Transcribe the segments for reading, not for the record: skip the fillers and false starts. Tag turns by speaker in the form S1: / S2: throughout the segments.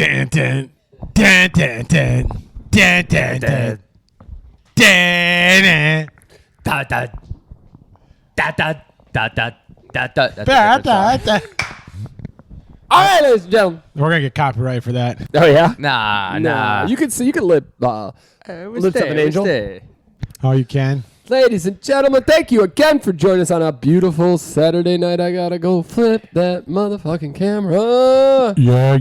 S1: Dun, dun, dun, dun, dun, dun, dun, dun. Dun,
S2: Da da da da da da da da.
S1: dun, dun, dun.
S3: All right, ladies and gentlemen.
S1: We're gonna get copyright for that.
S3: Oh yeah.
S2: Nah.
S3: You can lip lift up an angel.
S1: Oh, you can.
S3: Ladies and gentlemen, thank you again for joining us on a beautiful Saturday night. I gotta go flip that motherfucking camera.
S1: Yeah.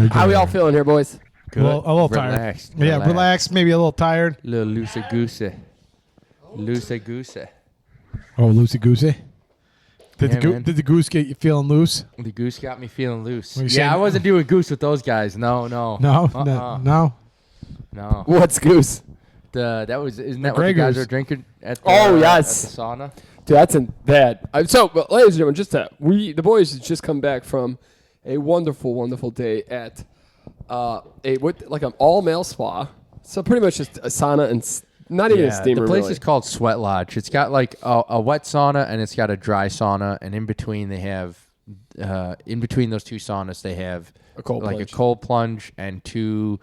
S3: How we all feeling here, boys?
S1: A little tired.
S2: Relaxed.
S1: Yeah, relaxed. Maybe a little tired.
S2: Little loosey goosey. Loosey goosey.
S1: Oh, loosey goosey.
S2: Yeah, man.
S1: Did the goose get you feeling loose?
S2: The goose got me feeling loose.
S1: What are you saying?
S2: Yeah, I wasn't doing goose with those guys. No.
S1: No.
S3: What's goose?
S2: Isn't that what
S1: Grey
S2: the guys
S1: Goose.
S2: are drinking at the,
S3: Oh, yes.
S2: at the sauna?
S3: Dude, that's bad. But ladies and gentlemen, the boys just come back from a wonderful, wonderful day at an all-male spa. So pretty much just a sauna and not even a steamer.
S2: The place
S3: really.
S2: is called Sweat Lodge. It's got like a wet sauna and it's got a dry sauna, and in between they have in between those two saunas they have
S3: A cold plunge.
S2: a cold plunge and two.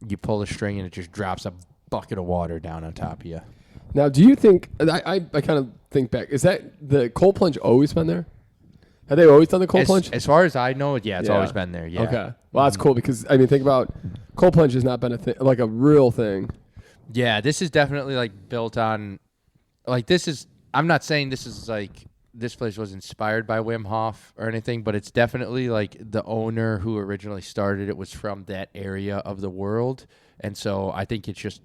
S2: You pull the string and it just drops a bucket of water down on top of you.
S3: Now, do you think I kind of think back? Is that the cold plunge always been there? Have they always done the cold plunge?
S2: As far as I know, it's
S3: Yeah.
S2: always been there. Yeah.
S3: Okay. Well, that's cool because think about cold plunge has not been a thing, like a real thing.
S2: Yeah, this is definitely like built on, like this is. I'm not saying this is like this place was inspired by Wim Hof or anything, but it's definitely like the owner who originally started it was from that area of the world, and so I think it's just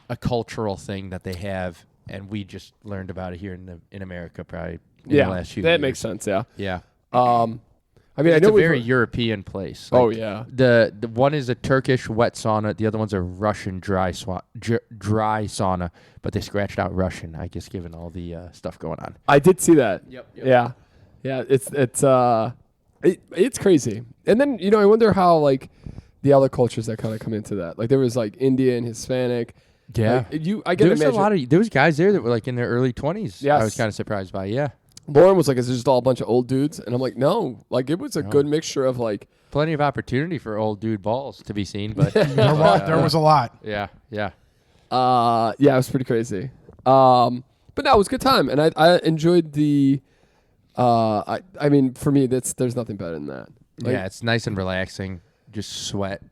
S2: a cultural thing that they have, and we just learned about it here in America probably in the last few years.
S3: That makes sense. Yeah.
S2: Yeah.
S3: I mean,
S2: It's
S3: I know
S2: a very
S3: we've
S2: European place.
S3: Oh,
S2: Like,
S3: yeah.
S2: The one is a Turkish wet sauna. The other one's a Russian dry sauna. But they scratched out Russian, I guess, given all the stuff going on.
S3: I did see that.
S2: Yep.
S3: Yeah. It's crazy. And then I wonder how like the other cultures that kind of come into that. Like there was like Indian, Hispanic.
S2: Yeah.
S3: Like, I get
S2: There was
S3: imagine.
S2: there was guys there that were like in their early 20s.
S3: Yes.
S2: I was kind of surprised by. Yeah.
S3: Lauren was like, "Is it just all a bunch of old dudes?" And I'm like, "No, like it was a good mixture of like."
S2: Plenty of opportunity for old dude balls to be seen, but
S1: There was a lot.
S2: yeah.
S3: Yeah, it was pretty crazy. But no, it was a good time, and I enjoyed the. I mean, for me, there's nothing better than that. Like,
S2: Yeah, it's nice and relaxing. Just sweat.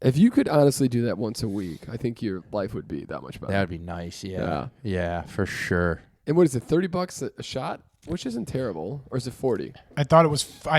S3: If you could honestly do that once a week, I think your life would be that much better.
S2: That would be nice.
S3: Yeah.
S2: Yeah, for sure.
S3: And what is it? $30 a shot, which isn't terrible, or is it 40?
S1: I thought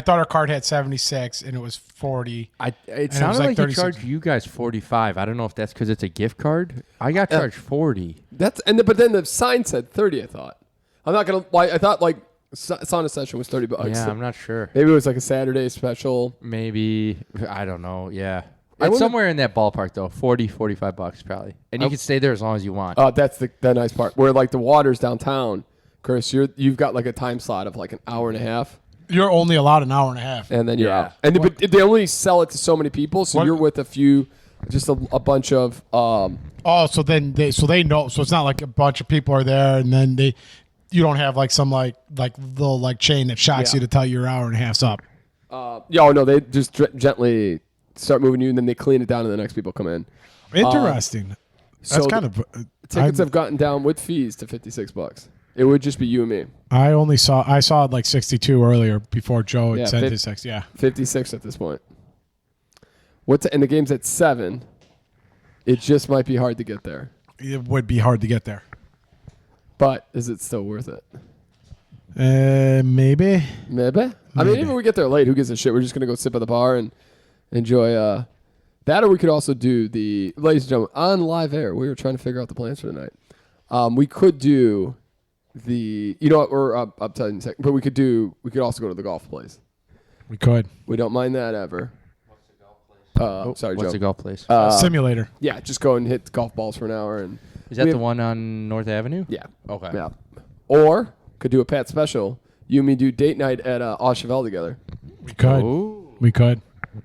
S1: our card had 76 and it was 40.
S2: It
S1: was
S2: sounded
S1: like
S2: like he
S1: 36.
S2: charged you guys 45. I don't know if that's because it's a gift card. I got charged 40.
S3: But then the sign said 30. I thought. I'm not gonna. I thought like sauna session was $30.
S2: Yeah, I'm not sure.
S3: Maybe it was like a Saturday special.
S2: Maybe I don't know. Yeah,
S3: I
S2: it's
S3: wonder-
S2: somewhere in that ballpark though. 40, 45 bucks probably, and you can stay there as long as you want.
S3: That's the nice part. Where like the water's downtown, Chris, you've got like a time slot of like an hour and a half,
S1: You're only allowed an hour and a half.
S3: and then you're
S2: Yeah.
S3: out. And but they only sell it to so many people, so
S1: What-
S3: you're with just a bunch of.
S1: Oh, so they know. So it's not like a bunch of people are there, and then you don't have like some like little like chain that shocks
S3: Yeah.
S1: you to tell you your hour and a half's up.
S3: No, they just gently start moving you, and then they clean it down, and the next people come in.
S1: Interesting. That's
S3: so
S1: kind of.
S3: Tickets have gotten down with fees to $56. It would just be you and me.
S1: I saw it like 62 earlier before Joe had
S3: Yeah,
S1: sent his text. Yeah.
S3: 56 at this point. And the game's at 7. It just might be hard to get there.
S1: It would be hard to get there.
S3: But is it still worth it?
S1: Maybe.
S3: Maybe. I mean,
S1: Maybe.
S3: even if we get there late, who gives a shit? We're just going to go sit by the bar and enjoy that. Or we could also do ladies and gentlemen, on live air. We were trying to figure out the plans for tonight. We could do I'll tell you in a second. But we could also go to the golf place.
S1: We could.
S3: We don't mind that ever.
S2: What's the golf place?
S3: Sorry,
S2: What's
S3: Joe.
S2: the golf place?
S1: Simulator.
S3: Yeah, just go and hit golf balls for an hour. And
S2: Is that the one on North Avenue?
S3: yeah.
S2: Okay.
S3: Yeah. Or could do a Pat special. You and me do date night at Au Cheval together.
S1: We could.
S2: Ooh.
S1: We could.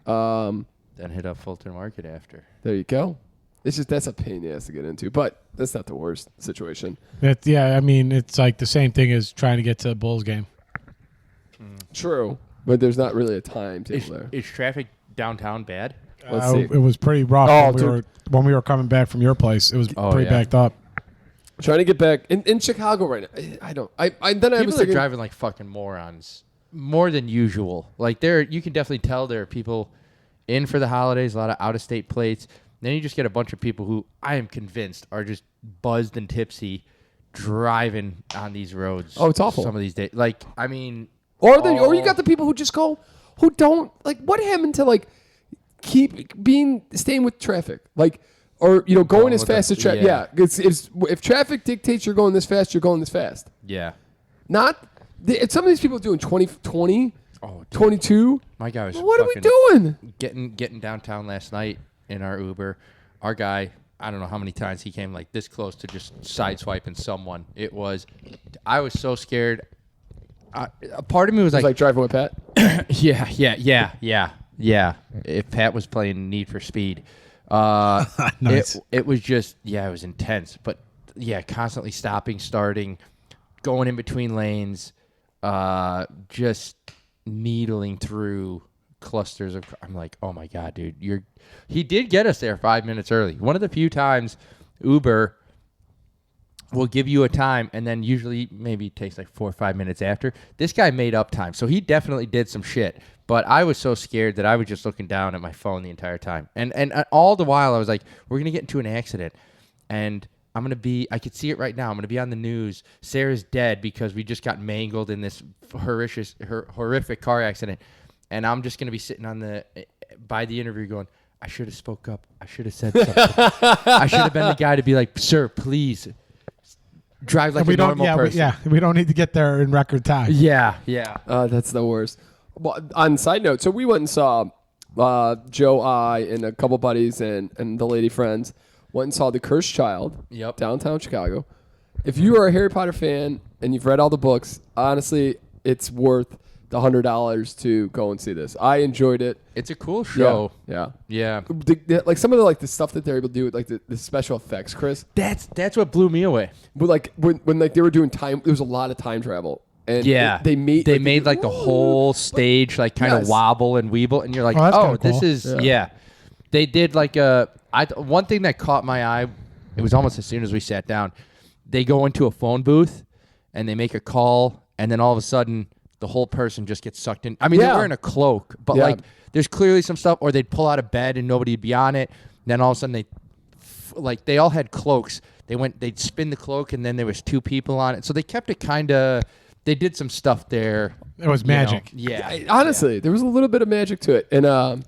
S2: Then hit up Fulton Market after.
S3: There you go. That's a pain in the ass to get into, but that's not the worst situation.
S1: I mean, it's like the same thing as trying to get to a Bulls game.
S3: True, but there's not really a timetable there.
S2: Is traffic downtown bad?
S3: Let's see.
S1: It was pretty rough
S3: Oh,
S1: when we were coming back from your place. It was pretty backed up.
S3: Trying to get back in Chicago right now. I don't. I then I was
S2: People are
S3: thinking,
S2: driving like fucking morons, more than usual. Like you can definitely tell there are people in for the holidays, a lot of out-of-state plates. Then you just get a bunch of people who I am convinced are just buzzed and tipsy driving on these roads.
S3: Oh, it's awful.
S2: Some of these days, like I mean,
S3: or you got the people who just go, who don't like. What happened to like staying with traffic, like, or going as fast as traffic? Yeah, it's if traffic dictates you're going this fast, you're going this fast.
S2: Yeah,
S3: not some of these people doing 20, 22.
S2: My guy was.
S3: What are we doing?
S2: Getting downtown last night in our Uber. Our guy, I don't know how many times he came like this close to just sideswiping someone. I was so scared. A part of me was
S3: like driving with Pat.
S2: Yeah. If Pat was playing Need for Speed,
S1: Nice.
S2: it was just it was intense. But yeah, constantly stopping, starting, going in between lanes, just needling through clusters of. I'm like, oh my god, dude, he did get us there 5 minutes early. One of the few times Uber will give you a time and then usually maybe it takes like 4 or 5 minutes after. This guy made up time, so he definitely did some shit. But I was so scared that I was just looking down at my phone the entire time, and all the while I was like, we're gonna get into an accident, and I could see it right now. I'm gonna be on the news. Sarah's dead because we just got mangled in this horrific car accident. And I'm just going to be sitting by the interview going, I should have spoke up. I should have said something. I should have been the guy to be like, sir, please drive like a normal person.
S1: We don't need to get there in record time.
S2: Yeah.
S3: That's the worst. Well, on side note, so we went and saw Joe, and a couple buddies and the lady friends went and saw The Cursed Child downtown Chicago. If you are a Harry Potter fan and you've read all the books, honestly, it's worth the $100 to go and see this. I enjoyed it.
S2: It's a cool show.
S3: Yeah. Like some of the stuff that they're able to do with like the special effects, Chris.
S2: That's what blew me away.
S3: But like when like they were doing time, there was a lot of time travel. And they made
S2: the whole stage like kind of wobble and weeble, and you're like,
S1: cool.
S2: This is They did like one thing that caught my eye. It was almost as soon as we sat down. They go into a phone booth and they make a call, and then all of a sudden the whole person just gets sucked in. I mean, they're wearing a cloak, but like there's clearly some stuff, or they'd pull out of bed and nobody'd be on it. Then all of a sudden they all had cloaks. They'd spin the cloak, and then there was 2 people on it. So they kept it kind of. They did some stuff there.
S1: It was magic.
S3: Honestly, there was a little bit of magic to it, and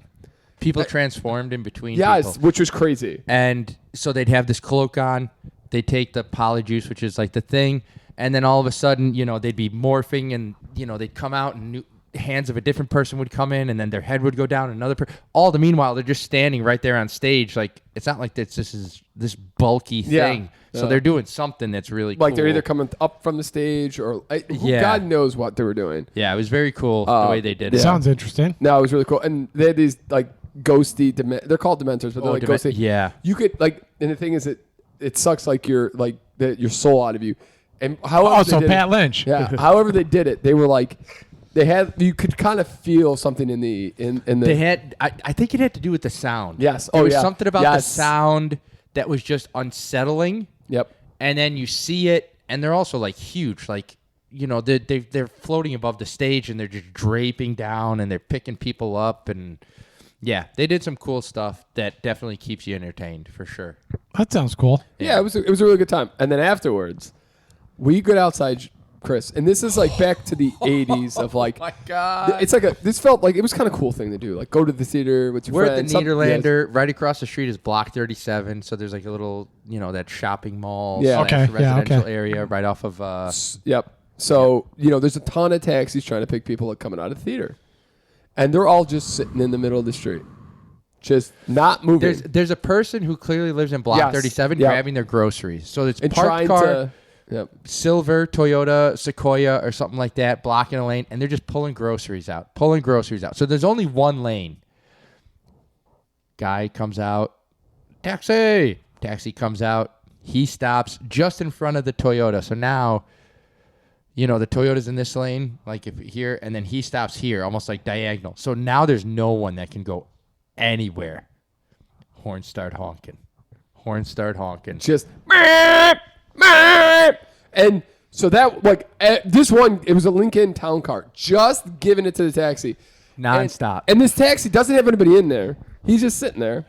S2: people transformed in between.
S3: Yes, which was crazy.
S2: And so they'd have this cloak on. They take the polyjuice, which is like the thing, and then all of a sudden, they'd be morphing, and they'd come out, and hands of a different person would come in, and then their head would go down. All the meanwhile, they're just standing right there on stage. Like it's not like this is this bulky thing. So they're doing something that's really cool.
S3: Like they're either coming up from the stage or God knows what they were doing.
S2: Yeah, it was very cool the way they did it.
S1: Sounds interesting.
S3: No, it was really cool. And they had these like ghosty, they're called Dementors, but they're like ghosty.
S2: Yeah.
S3: You could like, and the thing is it sucks like your soul out of you. And however
S1: Also, Pat Lynch.
S3: Yeah. However they did it, they were like, you could kind of feel something in the.
S2: They had, I think it had to do with the sound.
S3: Yes.
S2: There was something about the sound that was just unsettling.
S3: Yep.
S2: And then you see it, and they're also like huge, like they're floating above the stage, and they're just draping down, and they're picking people up, and they did some cool stuff that definitely keeps you entertained for sure.
S1: That sounds cool.
S3: Yeah, it was a really good time. And then afterwards, we get outside, Chris, and this is like back to the 80s of like,
S2: oh my God.
S3: It's like this felt like it was kind of a cool thing to do, like go to the theater with your friends.
S2: We're at the Nederlander. Right across the street is Block 37, so there's like a little, that shopping mall residential area right off of.
S3: Yep. So there's a ton of taxis trying to pick people up coming out of the theater, and they're all just sitting in the middle of the street, just not moving.
S2: There's a person who clearly lives in Block 37 grabbing their groceries. So it's parked car. Silver, Toyota, Sequoia, or something like that, blocking a lane, and they're just pulling groceries out. So there's only one lane. Guy comes out, taxi comes out, he stops just in front of the Toyota. So now, the Toyota's in this lane, like if here, and then he stops here, almost like diagonal. So now there's no one that can go anywhere. Horns start honking.
S3: Just and so that this one, it was a Lincoln Town Car, just giving it to the taxi
S2: Nonstop.
S3: and this taxi doesn't have anybody in there. He's just sitting there.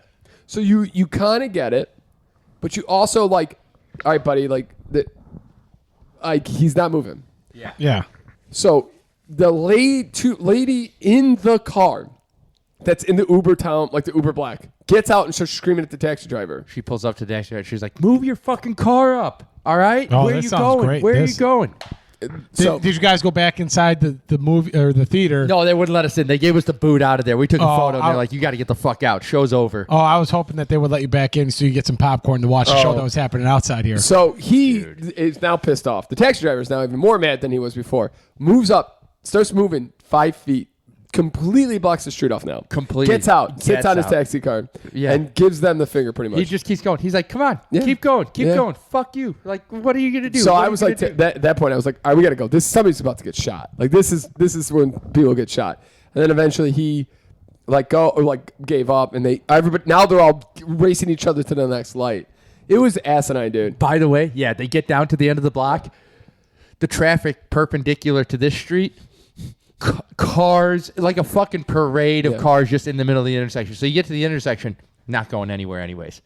S3: So you kind of get it, but you also like, all right, buddy, he's not moving.
S1: Yeah.
S3: So the lady in the car that's in the Uber town, like the Uber Black, gets out and starts screaming at the taxi driver.
S2: She pulls up to the taxi driver. She's like, "Move your fucking car up, all right?
S1: Oh,
S2: Where
S1: that
S2: are you
S1: sounds
S2: going?
S1: great.
S2: Where are you going?"
S3: So
S1: Did you guys go back inside the movie or the theater?
S2: No, they wouldn't let us in. They gave us the boot out of there. We took a photo, and they're like, "You got to get the fuck out. Show's over."
S1: Oh, I was hoping that they would let you back in so you get some popcorn to watch the show that was happening outside here.
S3: So he is now pissed off. The taxi driver is now even more mad than he was before. Moves up, starts moving 5 feet, completely blocks the street off now.
S2: Completely.
S3: Gets out, sits
S2: Gets
S3: on his
S2: out.
S3: taxi card,
S2: Yeah.
S3: and gives them the finger pretty much.
S2: He just keeps going. He's like, "Come on,
S3: Yeah.
S2: keep going, keep
S3: Yeah.
S2: going. Fuck you. Like, what are you gonna do?"
S3: So
S2: What
S3: I
S2: are
S3: was
S2: you
S3: like,
S2: gonna do?
S3: that point, I was like, all right, we got to go. Somebody's about to get shot. Like, this is when people get shot. And then eventually he gave up, and now they're all racing each other to the next light. It was asinine, dude.
S2: By the way, yeah, they get down to the end of the block. The traffic perpendicular to this street, cars, like a fucking parade of cars just in the middle of the intersection. So you get to the intersection, not going anywhere anyways.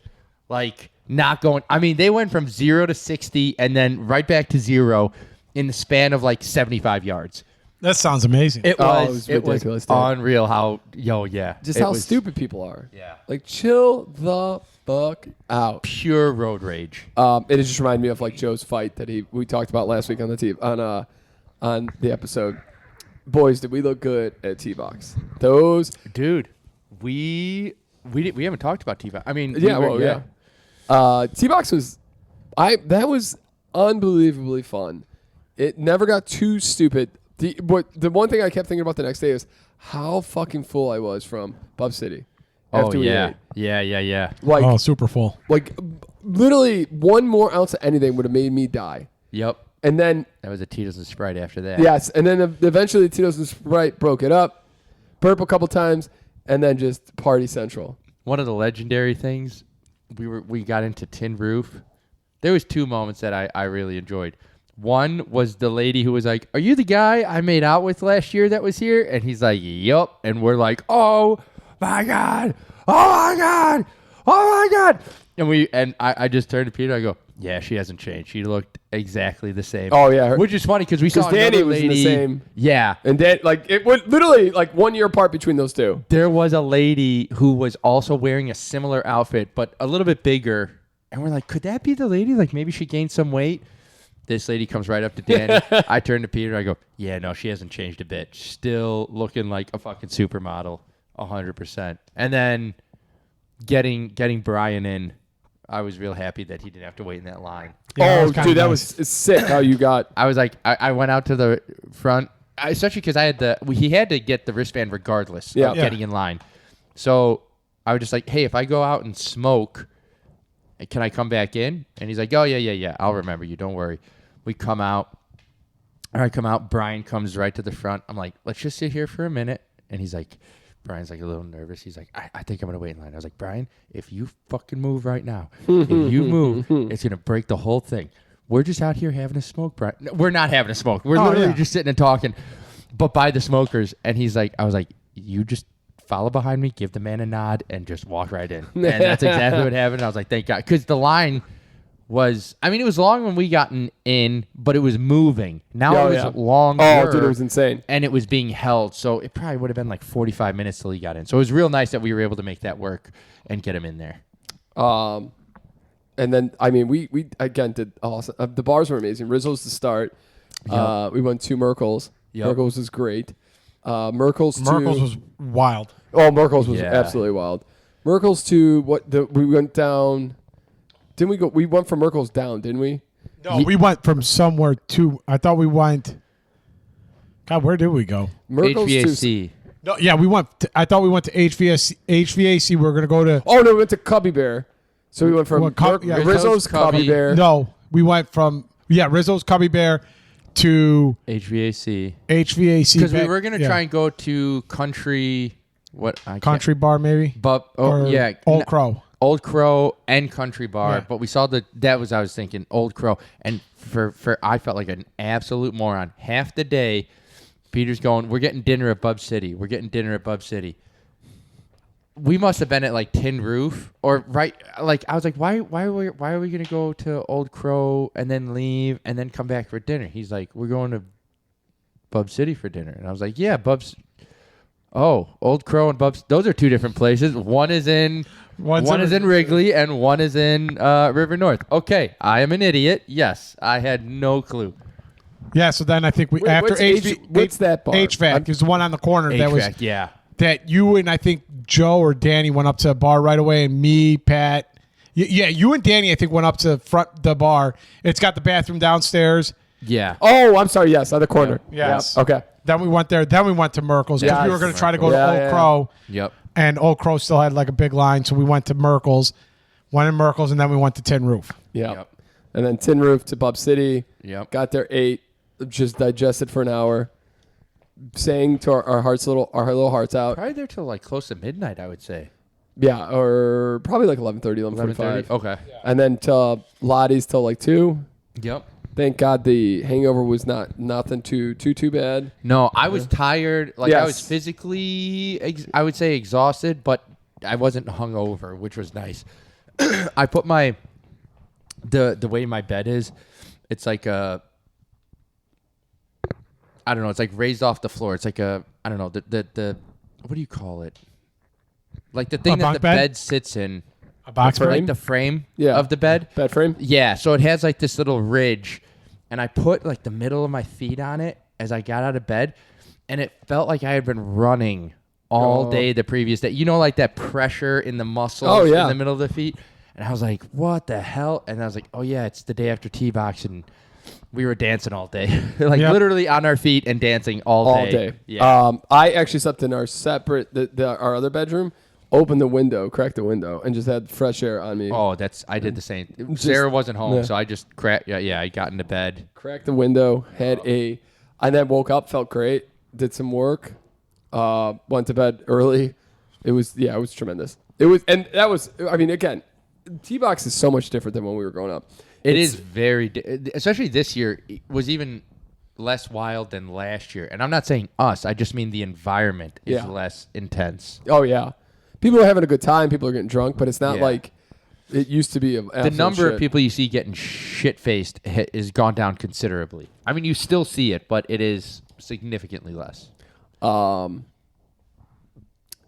S2: Like, not going. I mean, they went from 0 to 60 and then right back to 0 in the span of like 75 yards.
S1: That sounds amazing.
S2: It was
S3: ridiculous, dude.
S2: unreal how, just
S3: Just how stupid people are.
S2: Yeah.
S3: Like, chill the fuck out.
S2: pure road rage.
S3: It just reminded me of like Joe's fight that we talked about last week on the on the episode. Boys, did we look good at TBox? Those,
S2: Dude, we haven't talked about TBox. I mean,
S3: yeah. TBox was unbelievably fun. It never got too stupid. The one thing I kept thinking about the next day is how fucking full I was from Bub City. After we ate.
S2: Yeah.
S3: Like,
S1: super full.
S3: like literally 1 more ounce of anything would have made me die.
S2: Yep.
S3: And then
S2: That was a Tito's and Sprite after that.
S3: yes, and then eventually Tito's and Sprite broke it up, burp a couple times, and then just party central.
S2: One of the legendary things, we got into Tin Roof. There was 2 moments that I really enjoyed. One was the lady who was like, "Are you the guy I made out with last year that was here?" And he's like, "Yup." And we're like, "Oh my God. Oh my God. Oh my God." And I just turned to Peter. I go, "Yeah, she hasn't changed. She looked exactly the same."
S3: Oh, yeah.
S2: Which is funny because we saw
S3: Danny
S2: another
S3: was
S2: lady.
S3: in the same.
S2: Yeah.
S3: And then, it was literally 1 year apart between those two.
S2: There was a lady who was also wearing a similar outfit, but a little bit bigger. And we're like, could that be the lady? Like, maybe she gained some weight. This lady comes right up to Danny. I turn to Peter. I go, "Yeah, no, she hasn't changed a bit. Still looking like a fucking supermodel, 100%. And then getting Brian in, I was real happy that he didn't have to wait in that line.
S1: Yeah,
S3: Oh, dude, that was sick how you got.
S2: I was like, I went out to the front, especially because he had to get the wristband regardless
S3: Yeah.
S2: of getting in line. So I was just like, "Hey, if I go out and smoke, can I come back in?" And he's like, "Oh, yeah. I'll remember you. Don't worry." We come out. All right, come out. Brian comes right to the front. I'm like, "Let's just sit here for a minute." And Brian's like a little nervous. He's like, I think I'm going to wait in line. I was like, "Brian, if you fucking move right now, if you move, it's going to break the whole thing. We're just out here having a smoke, Brian." No, we're not having a smoke. We're literally just sitting and talking, but by the smokers. And I was like, "You just follow behind me, give the man a nod, and just walk right in." And that's exactly what happened. I was like, thank God. Because the line was, it was long when we got in, but it was moving. Now it was longer.
S3: Oh, dude, it was insane.
S2: And it was being held. So it probably would have been like 45 minutes till he got in. So it was real nice that we were able to make that work and get him in there.
S3: And then, we again did awesome. The bars were amazing. Rizzo's to start.
S2: Yep.
S3: We went to Merkel's.
S2: Yep.
S3: Merkel's was great. Merkel's
S1: was wild.
S3: Oh, Merkel's was
S2: Yeah.
S3: absolutely wild. Merkel's to we went down. Didn't we go? We went from Merkel's down, didn't we?
S1: No, we went from somewhere to. I thought we went. God, where did we go?
S3: Merkel's
S2: HVAC.
S1: No, yeah, we went. I thought we went to HVAC. We were gonna go to.
S3: Oh no, we went to Cubby Bear. So we went from
S1: Rizzo's
S3: Rizzo's Cubby
S2: Cubby.
S3: Bear.
S1: No, we went from Rizzo's Cubby Bear to
S2: HVAC.
S1: HVAC
S2: Because we were going to try and go to Country What I
S1: Country bar maybe.
S2: But
S1: Or Old Crow.
S2: Old Crow and Country Bar,
S1: Yeah.
S2: but we saw I was thinking Old Crow, and for I felt like an absolute moron. Half the day, Peter's going, we're getting dinner at Bub City. We're getting dinner at Bub City. We must have been at like Tin Roof or right. Like I was like, why are we gonna go to Old Crow and then leave and then come back for dinner? He's like, we're going to Bub City for dinner, and I was like, yeah, Bub's. Oh, Old Crow and Bub's. Those are two different places. One is in Wrigley and one is in River North. Okay, I am an idiot. Yes, I had no clue.
S1: Yeah, so then I think we after
S3: what's that bar?
S1: HVAC is the one on the corner
S2: HVAC,
S1: that you and I think Joe or Danny went up to a bar right away, and me, Pat, you and Danny I think went up to the bar. It's got the bathroom downstairs.
S2: Yeah.
S3: Oh, I'm sorry. Yes, on the corner.
S1: Yes.
S3: Yep. Okay.
S1: Then we went there. Then we went to Merkel's because we were going to try to go to Old Crow.
S2: Yep.
S1: And Old Crow still had like a big line, so we went to Merkel's, went in Merkel's, and then we went to Tin Roof.
S3: Yep. And then Tin Roof to Bub City.
S2: Yep.
S3: Got there 8, just digested for an hour, sang to our little hearts out.
S2: Probably there till like close to midnight, I would say.
S3: Yeah, or probably like 11:30, 11:45.
S2: Okay.
S3: And then to Lottie's till like 2.
S2: Yep.
S3: Thank God the hangover was nothing too bad.
S2: No, I was tired. Like I was
S3: Yes.
S2: physically, I would say exhausted, but I wasn't hungover, which was nice. I put the way my bed is, it's like I don't know. It's like raised off the floor. It's like I don't know the what do you call it? Like the thing that the bed sits in.
S1: A box
S3: frame?
S2: Like the frame
S3: Yeah.
S2: of the bed.
S3: Bed frame?
S2: Yeah, so it has like this little ridge, and I put like the middle of my feet on it as I got out of bed, and it felt like I had been running all day the previous day. You know, like that pressure in the muscles in the middle of the feet. And I was like, what the hell? And I was like, oh yeah, it's the day after T-Box, and we were dancing all day. Literally on our feet and dancing all day. Yeah.
S3: I actually slept in our separate, our other bedroom, opened the window, cracked the window, and just had fresh air on me.
S2: Oh, I did the same. Sarah wasn't home, so I just cracked. Yeah, I got into bed.
S3: Cracked the window, and then woke up, felt great, did some work, went to bed early. It was tremendous. Again, T-Box is so much different than when we were growing up.
S2: It is very, especially this year, was even less wild than last year. And I'm not saying us. I just mean the environment is less intense.
S3: Oh, yeah. People are having a good time. People are getting drunk, but it's not like it used to be.
S2: The number of people you see getting shit-faced has gone down considerably. I mean, you still see it, but it is significantly less.
S3: I'm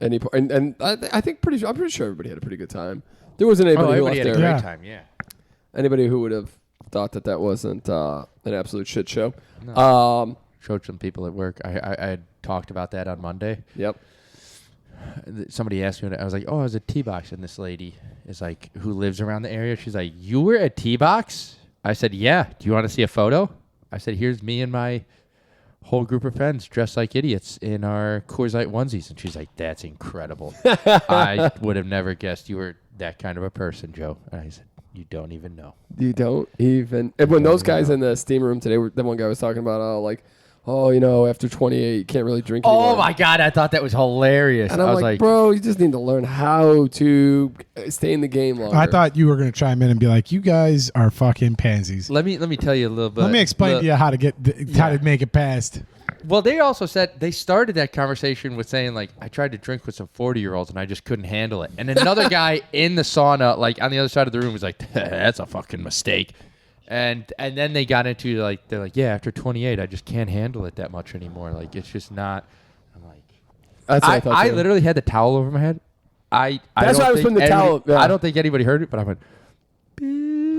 S3: pretty sure everybody had a pretty good time. There wasn't anybody who left
S2: had a
S3: there.
S2: great time, yeah.
S3: Anybody who would have thought that wasn't an absolute shit show.
S2: No. Showed some people at work. I had talked about that on Monday.
S3: Yep.
S2: Somebody asked me, I was like, oh, I was at T-Box, and this lady is like, who lives around the area, she's like, you were at T-Box? I said, yeah. Do you want to see a photo? I said, here's me and my whole group of friends dressed like idiots in our Coors Light onesies. And she's like, that's incredible. I would have never guessed you were that kind of a person, Joe. And I said, you don't even know.
S3: You don't even. And when those guys in the steam room today, the one guy was talking about, after 28, you can't really drink anymore.
S2: Oh, my God. I thought that was hilarious.
S3: And I was like, bro, you just need to learn how to stay in the game longer.
S1: I thought you were going to chime in and be like, you guys are fucking pansies.
S2: Let me tell you a little bit.
S1: Let me explain to you how to how to make it past.
S2: Well, they also said they started that conversation with saying, like, I tried to drink with some 40-year-olds and I just couldn't handle it. And another guy in the sauna, like, on the other side of the room was like, that's a fucking mistake. And then they got into, like, they're like, yeah, after 28, I just can't handle it that much anymore. Like, it's just not. I'm like,
S3: that's what I thought.
S2: I literally had the towel over my head.
S3: That's why I was putting the towel. Yeah.
S2: I don't think anybody heard it, but I went,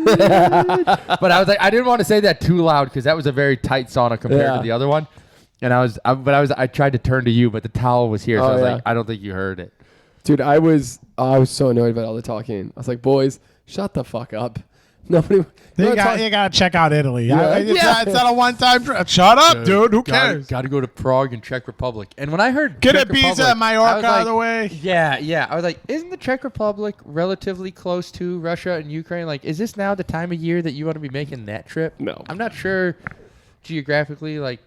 S2: but I was like, I didn't want to say that too loud because that was a very tight sauna compared to the other one. And I tried to turn to you, but the towel was here, so I was like, I don't think you heard it.
S3: Dude, I was so annoyed about all the talking. I was like, boys, shut the fuck up. Nobody.
S1: You got to check out Italy.
S3: Yeah.
S1: It's not a one-time trip. Shut up, dude. Who cares?
S2: Got to go to Prague and Czech Republic. And when I heard
S1: get
S2: Czech
S1: a visa
S2: Republic,
S1: in Mallorca out of the way.
S2: Yeah. I was like, isn't the Czech Republic relatively close to Russia and Ukraine? Like, is this now the time of year that you want to be making that trip?
S3: No.
S2: I'm not sure geographically. Like,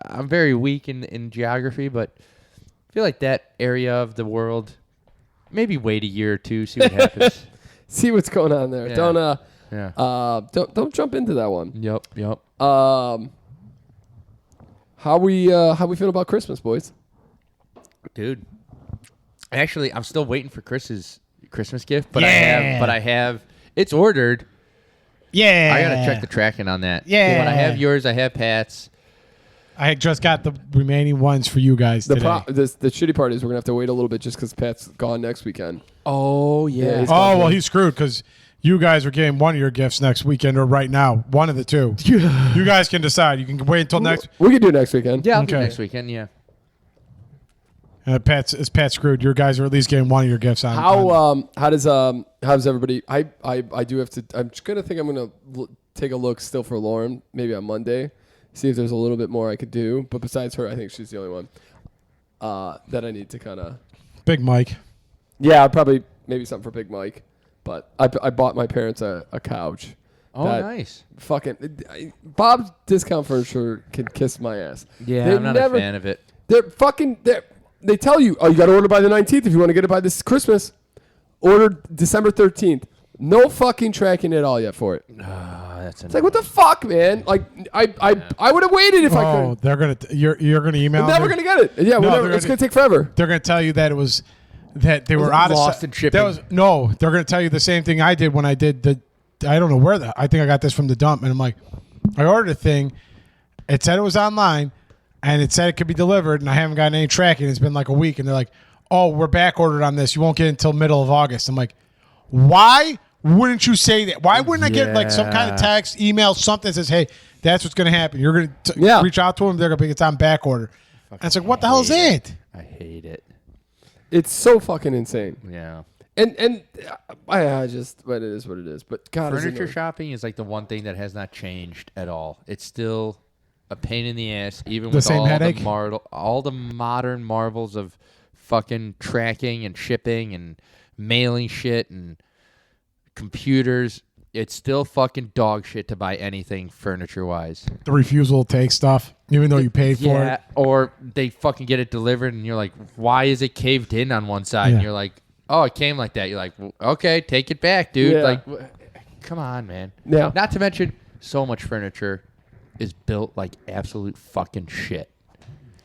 S2: I'm very weak in geography, but feel like that area of the world, maybe wait a year or two, see what happens.
S3: See what's going on there.
S2: Yeah.
S3: Don't jump into that one.
S2: Yep.
S3: How we feeling about Christmas, boys?
S2: Dude. Actually, I'm still waiting for Chris's Christmas gift, but
S1: Yeah.
S2: I have it's ordered.
S1: Yeah.
S2: I gotta check the tracking on that.
S1: Yeah.
S2: But I have yours, I have Pat's.
S1: I just got the remaining ones for you guys today.
S3: The shitty part is we're gonna have to wait a little bit just because Pat's gone next weekend.
S2: Oh
S3: Yeah, he's
S1: Oh, well, he's screwed because you guys are getting one of your gifts next weekend or right now. One of the two. You guys can decide. You can wait until next.
S3: We can do it next weekend.
S2: Yeah, I'll do
S1: Okay.
S2: next weekend, yeah.
S1: Pat's screwed. Your guys are at least getting one of your gifts on.
S3: How does everybody? I do have to. I'm just gonna think I'm gonna take a look still for Lauren maybe on Monday, see if there's a little bit more I could do. But besides her, I think she's the only one that I need to kind of.
S1: Big Mike.
S3: Yeah, I'd probably maybe something for Big Mike, but I bought my parents a couch.
S2: Oh,
S3: that
S2: nice.
S3: Bob's Discount Furniture can kiss my ass.
S2: Yeah,
S3: They've
S2: I'm not
S3: never-
S2: a fan of it.
S3: They tell you, oh, you got to order by the 19th if you want to get it by this Christmas. Order December 13th. No fucking tracking at all yet for it.
S2: That's
S3: It's like, what the fuck, man? Like, I would have waited if I
S1: Oh,
S3: could.
S1: they're gonna. You're gonna email.
S3: I'm never
S1: them?
S3: gonna get it. Yeah,
S1: No,
S3: it's gonna take forever.
S1: They're gonna tell you that it was that they were out of
S2: lost in shipping.
S1: No, they're gonna tell you the same thing I did when I did the. I don't know where I think I got this from the dump, and I'm like, I ordered a thing. It said it was online, and it said it could be delivered, and I haven't gotten any tracking. It's been like a week, and they're like, "Oh, we're back ordered on this. You won't get it until middle of August." I'm like, why wouldn't you say that? Why wouldn't I get like some kind of text, email, something that says, "Hey, that's what's going to happen. You're going to reach out to them. They're going to be it's on back order." And it's like, what the hell is it?
S2: I hate it.
S3: It's so fucking insane.
S2: Yeah.
S3: And I just, but it is what it is. But God, is it
S2: Furniture
S3: annoying.
S2: shopping is like the one thing that has not changed at all. It's still a pain in the ass, even
S1: The
S2: with
S1: same headache?
S2: all the modern marvels of fucking tracking and shipping and mailing shit and computers. It's still fucking dog shit to buy anything furniture-wise.
S1: The refusal to take stuff, even though you paid for it.
S2: Or they fucking get it delivered and you're like, why is it caved in on one side?
S1: Yeah.
S2: And you're like, oh, it came like that. You're like, well, okay, take it back, dude.
S3: Yeah.
S2: Like, come on, man.
S3: Yeah.
S2: Not to mention, so much furniture is built like absolute fucking shit.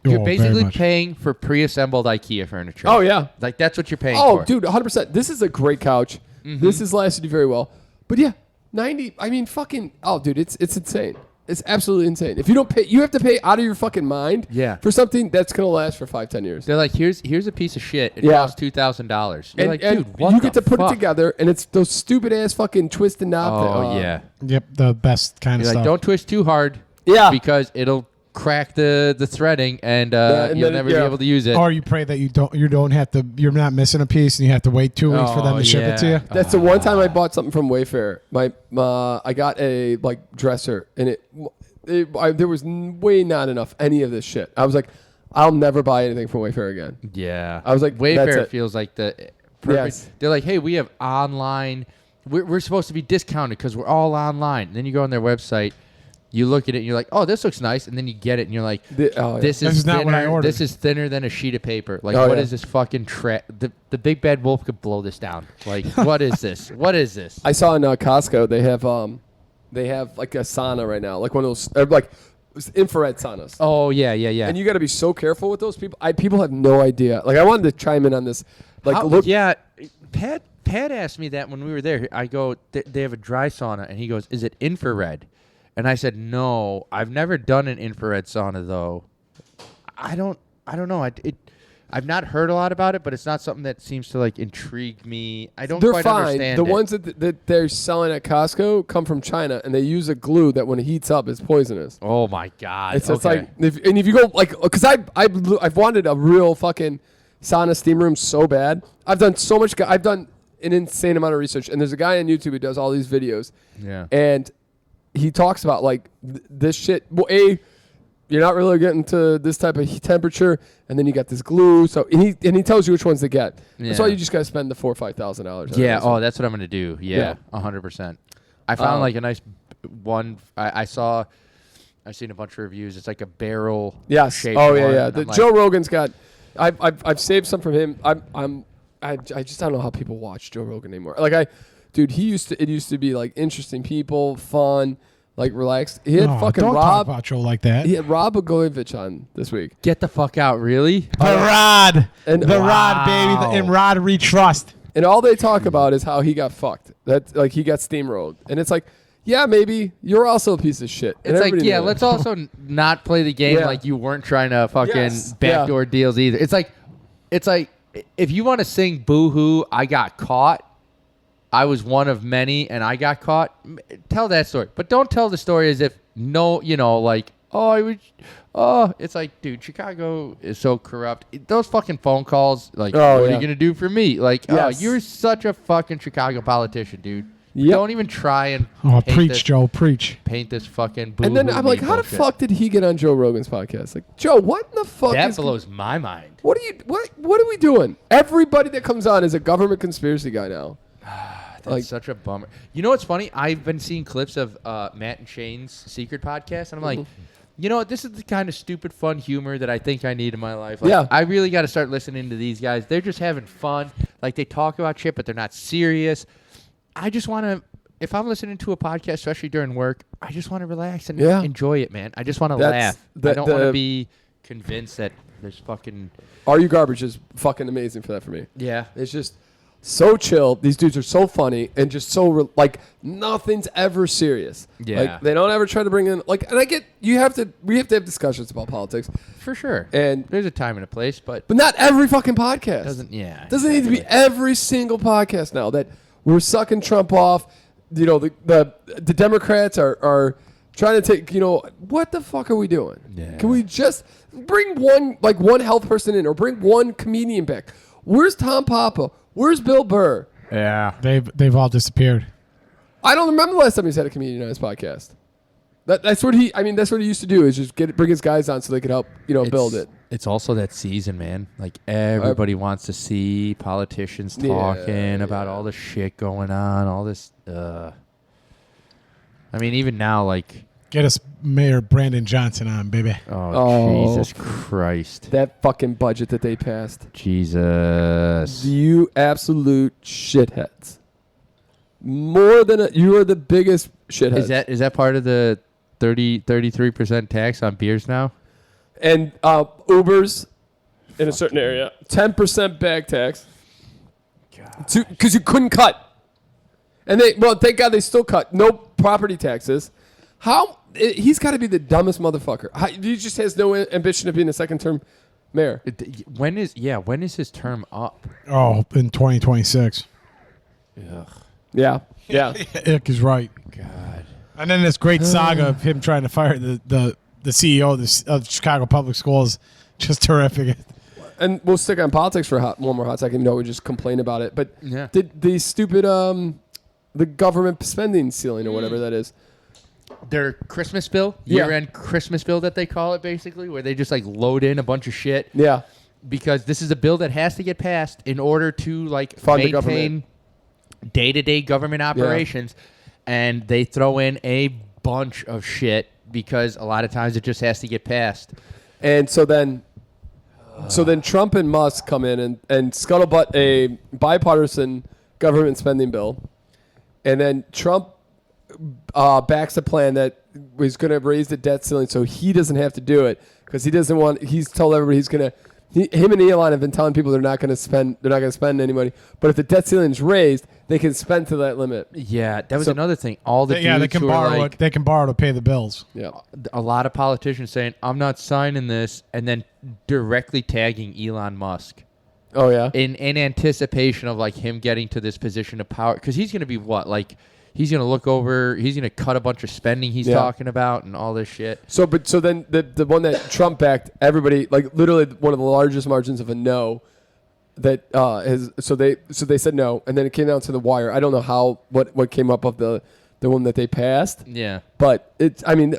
S2: You're
S1: Oh, very
S2: basically
S1: much.
S2: paying for pre-assembled IKEA furniture.
S3: Oh yeah.
S2: Like, that's what you're paying
S3: Oh,
S2: for.
S3: dude, 100%. This is a great couch. This has lasted you very well. But yeah, 90. I mean, fucking. Oh, dude, it's insane. It's absolutely insane. If you don't pay, you have to pay out of your fucking mind.
S2: Yeah.
S3: For something that's gonna last for 5-10 years.
S2: They're like, here's a piece of shit. It
S3: Yeah.
S2: costs $2,000. You're
S3: And,
S2: like,
S3: and
S2: dude, what
S3: you
S2: the
S3: get to put
S2: fuck?
S3: it together, and it's those stupid ass fucking twist and knob.
S2: Oh, yeah.
S1: Yep, the best kind of
S2: You're
S1: stuff.
S2: like, don't twist too hard.
S3: Yeah.
S2: Because it'll crack the threading and,
S3: and
S2: you'll
S3: then
S2: never
S3: yeah.
S2: be able to use it.
S1: Or you pray that you don't have to. You're not missing a piece, and you have to wait 2 weeks for them
S2: Oh,
S1: to ship it to
S2: yeah.
S1: you.
S3: That's the one time I bought something from Wayfair. I got a dresser, and there was way not enough any of this shit. I was like, I'll never buy anything from Wayfair again.
S2: Yeah.
S3: I was like, that's
S2: Wayfair
S3: it.
S2: feels like the perfect.
S3: Yes.
S2: They're like, hey, we have online. We're supposed to be discounted because we're all online. And then you go on their website, you look at it, and you're like, oh, this looks nice. And then you get it, and you're like,
S3: Yeah.
S2: this
S1: This
S2: is
S1: is not what I
S2: thinner.
S1: ordered.
S2: This is thinner than a sheet of paper. Like,
S3: Oh,
S2: what
S3: yeah.
S2: is this fucking The big bad wolf could blow this down. Like, what is this? What is this?
S3: I saw in Costco they have like a sauna right now, like one of those infrared saunas.
S2: Oh yeah.
S3: And you got to be so careful with those people. People have no idea. Like, I wanted to chime in on this. Like, look.
S2: Yeah, Pat asked me that when we were there. I go, they have a dry sauna, and he goes, is it infrared? And I said, no, I've never done an infrared sauna though. I don't know. I've not heard a lot about it, but it's not something that seems to like intrigue me. I don't
S3: They're
S2: quite
S3: fine.
S2: understand
S3: The
S2: it.
S3: ones that they're selling at Costco come from China, and they use a glue that when it heats up is poisonous.
S2: Oh my god!
S3: It's
S2: okay.
S3: like if you go because I've wanted a real fucking sauna steam room so bad. I've done so much. I've done an insane amount of research, and there's a guy on YouTube who does all these videos.
S2: Yeah.
S3: And he talks about like this shit. Well, you're not really getting to this type of temperature, and then you got this glue. So and he tells you which ones to get. That's why
S2: Yeah.
S3: you just got to spend the $4,000 or $5,000.
S2: Yeah. Oh, that's what I'm gonna do. Yeah,
S3: Yeah.
S2: 100%. I found like a nice one. I've seen a bunch of reviews. It's like a barrel.
S3: Yes.
S2: shaped
S3: Oh yeah,
S2: one,
S3: yeah.
S2: and I'm like,
S3: Joe Rogan's got I've saved some from him. I just don't know how people watch Joe Rogan anymore. Like dude, it used to be like interesting people, fun, like relaxed. He had fucking
S1: don't
S3: Rob.
S1: talk about Joe like that.
S3: He had Rob Blagojevich on this week.
S2: Get the fuck out, really?
S1: The Rod.
S3: And
S1: The
S3: wow.
S1: Rod, baby. And Rod we trust.
S3: And all they talk about is how he got fucked. That like he got steamrolled. And it's like, yeah, maybe you're also a piece of shit. And
S2: It's like,
S3: everybody
S2: yeah,
S3: knew
S2: let's
S3: it.
S2: also not play the game
S3: Yeah.
S2: like you weren't trying to fucking
S3: Yes.
S2: backdoor deals either. It's like if you want to sing boo-hoo, I got caught. I was one of many and I got caught. Tell that story. But don't tell the story as if it's like, dude, Chicago is so corrupt. Those fucking phone calls, like, what are you going to do for me? Like,
S3: Yes.
S2: you're such a fucking Chicago politician, dude.
S3: Yep.
S2: Don't even try and
S1: Preach, Joe. Preach.
S2: paint this fucking boo-hoo.
S3: And then I'm like, how the
S2: bullshit.
S3: fuck did he get on Joe Rogan's podcast? Like, Joe, what in the fuck
S2: That blows my mind.
S3: What are we doing? Everybody that comes on is a government conspiracy guy now.
S2: That's such a bummer. You know what's funny? I've been seeing clips of Matt and Shane's secret podcast, and I'm like, you know what? This is the kind of stupid, fun humor that I think I need in my life. Like,
S3: Yeah.
S2: I really got to start listening to these guys. They're just having fun. Like, they talk about shit, but they're not serious. I just want to, if I'm listening to a podcast, especially during work, I just want to relax and enjoy it, man. I just want to laugh. I don't want to be convinced that there's fucking...
S3: Are You Garbage is fucking amazing for that for me.
S2: Yeah.
S3: It's just so chill. These dudes are so funny and just so like nothing's ever serious.
S2: Yeah.
S3: Like they don't ever try to bring in like, and I get we have to have discussions about politics,
S2: For sure.
S3: and
S2: There's a time and a place, but
S3: not every fucking podcast.
S2: doesn't
S3: Need to be every single podcast now that we're sucking Trump off. You know, the Democrats are trying to take, what the fuck are we doing?
S2: Yeah.
S3: Can we just bring one health person in or bring one comedian back? Where's Tom Papa? Where's Bill Burr?
S2: Yeah.
S1: They've all disappeared.
S3: I don't remember the last time he's had a comedian on his podcast. That's what he used to do is just bring his guys on so they could help, build it.
S2: It's also that season, man. Like everybody wants to see politicians talking about all the shit going on, all this. I mean, even now, like,
S1: Get us Mayor Brandon Johnson on, baby.
S2: oh Jesus Christ,
S3: That fucking budget that they passed.
S2: Jesus.
S3: You absolute shitheads. More than you are the biggest shitheads.
S2: Is that part of the 33% tax on beers now?
S3: And Ubers in a certain area, 10% bag tax. Because you couldn't cut. And thank God they still cut. No property taxes. He's got to be the dumbest motherfucker. He just has no ambition of being a second-term mayor.
S2: When is his term up?
S1: Oh, in 2026.
S2: Ugh.
S3: Yeah.
S1: Ick is right.
S2: God.
S1: And then this great saga of him trying to fire the CEO of Chicago Public Schools, just terrific.
S3: And we'll stick on politics for one more hot second. We just complain about it. But
S2: Yeah.
S3: the stupid the government spending ceiling or whatever that is.
S2: Their Christmas bill,
S3: Yeah.
S2: year-end Christmas bill that they call it, basically, where they just like load in a bunch of shit.
S3: Yeah.
S2: Because this is a bill that has to get passed in order to like
S3: Fund the
S2: maintain
S3: government.
S2: day-to-day government operations, and they throw in a bunch of shit because a lot of times it just has to get passed.
S3: And so then Trump and Musk come in and scuttlebutt a bipartisan government spending bill, and then Trump backs a plan that was going to raise the debt ceiling so he doesn't have to do it because he doesn't want. He's told everybody he's going to. Him and Elon have been telling people they're not going to spend. They're not going to spend any money. But if the debt ceiling is raised, they can spend to that limit.
S2: Yeah, that was another thing. All the
S1: They
S2: dudes
S1: can
S2: who
S1: borrow.
S2: are like,
S1: They can borrow to pay the bills.
S3: Yeah.
S2: a lot of politicians saying, "I'm not signing this," and then directly tagging Elon Musk.
S3: Oh yeah.
S2: In anticipation of like him getting to this position of power, because he's going to be what, like he's going to look over, he's going to cut a bunch of spending he's talking about and all this shit.
S3: So then the one that Trump backed, everybody like literally one of the largest margins of a no. That so they said no, and then it came down to the wire. I don't know what came up of the one that they passed.
S2: Yeah,
S3: But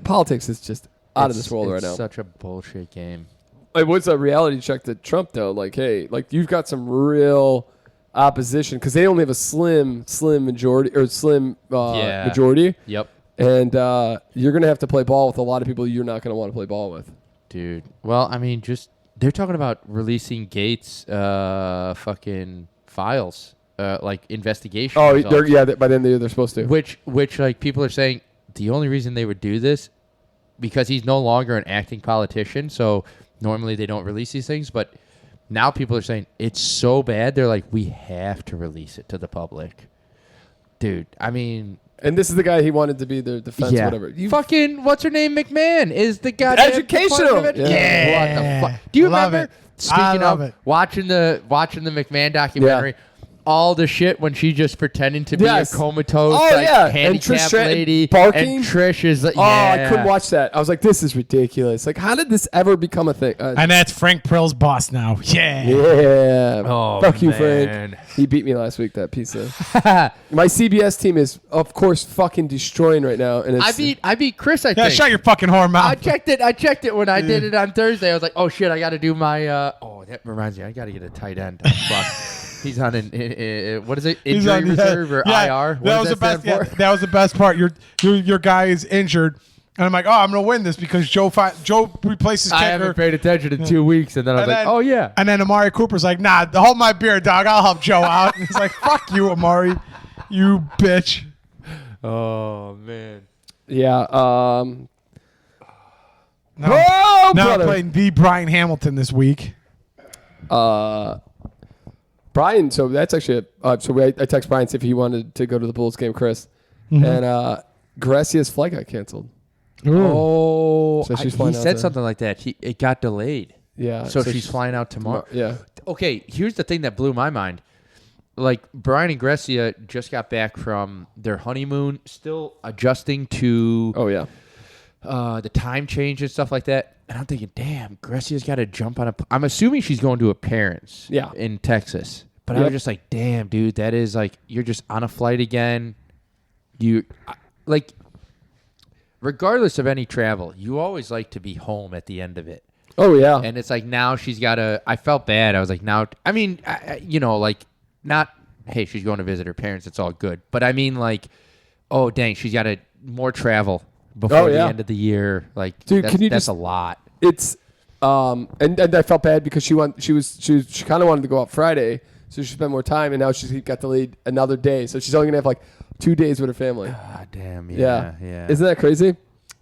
S3: politics is just out of this world right now.
S2: It's such a bullshit game.
S3: It was a reality check to Trump, though. Like, hey, like you've got some real opposition because they only have a slim majority or slim majority.
S2: Yep.
S3: And you're gonna have to play ball with a lot of people you're not gonna want to play ball with.
S2: Dude. Well, I mean, just They're talking about releasing Gates' fucking files, like investigation.
S3: Oh,
S2: results,
S3: by the end of the year they're supposed to.
S2: which like people are saying the only reason they would do this because he's no longer an acting politician. So normally they don't release these things, but now people are saying it's so bad. They're like, we have to release it to the public, dude. I mean.
S3: And this is the guy he wanted to be the defense, whatever.
S2: Fucking what's her name? McMahon is the guy.
S3: Educational.
S2: What the fuck? Do you
S1: Love
S2: remember?
S1: it.
S2: Speaking
S1: love
S2: of
S1: it.
S2: watching the McMahon documentary, all the shit when she just pretending to be a comatose handicapped lady,
S3: barking.
S2: and Trish is like,
S3: I couldn't watch that. I was like, this is ridiculous. Like, how did this ever become a thing?
S1: And that's Frank Prill's boss now. Yeah.
S3: Yeah.
S2: Oh,
S3: Fuck you,
S2: man.
S3: Frank. He beat me last week, that piece of. My CBS team is, of course, fucking destroying right now. And it's,
S2: I beat Chris. I
S1: Yeah,
S2: think.
S1: shut your fucking whore mouth.
S2: I checked it when I did it on Thursday. I was like, oh shit, I got to do my. That reminds me, I got to get a tight end. Fuck. He's on what is it? Injury reserve or IR? What
S1: That was the best. Yeah, that was the best part. Your guy is injured, and I'm like, oh, I'm gonna win this because Joe replaces kicker.
S2: I haven't paid attention in 2 weeks, and then I was like, oh yeah.
S1: And then Amari Cooper's like, nah, hold my beer, dog. I'll help Joe out. And he's like, fuck you, Amari, you bitch.
S2: Oh man.
S3: yeah.
S1: Now I'm
S3: brother.
S1: playing the Brian Hamilton this week.
S3: Brian, so that's actually I text Brian see if he wanted to go to the Bulls game, Chris, and Gracia's flight got canceled.
S2: Oh,
S3: So she's
S2: he
S3: flying out
S2: said
S3: there.
S2: something like that. It got delayed.
S3: Yeah,
S2: So she's flying out tomorrow.
S3: Yeah,
S2: Okay, here's the thing that blew my mind. Like Brian and Gracia just got back from their honeymoon, still adjusting to the time change and stuff like that. And I'm thinking, damn, Gracia's got to jump on I'm assuming she's going to her parents in Texas. But I was just like, damn, dude, that is like, you're just on a flight again. Regardless of any travel, you always like to be home at the end of it.
S3: Oh yeah.
S2: And it's like now she's got to. I felt bad. I was like, now. I mean, not. Hey, she's going to visit her parents. It's all good. But I mean, like, oh dang, she's got more travel before the end of the year. Like,
S3: dude,
S2: that's a lot.
S3: It's and I felt bad because she kind of wanted to go out Friday, so she spent more time, and now she's got to lead another day, so she's only gonna have like 2 days with her family.
S2: Ah, damn. Yeah.
S3: Isn't that crazy?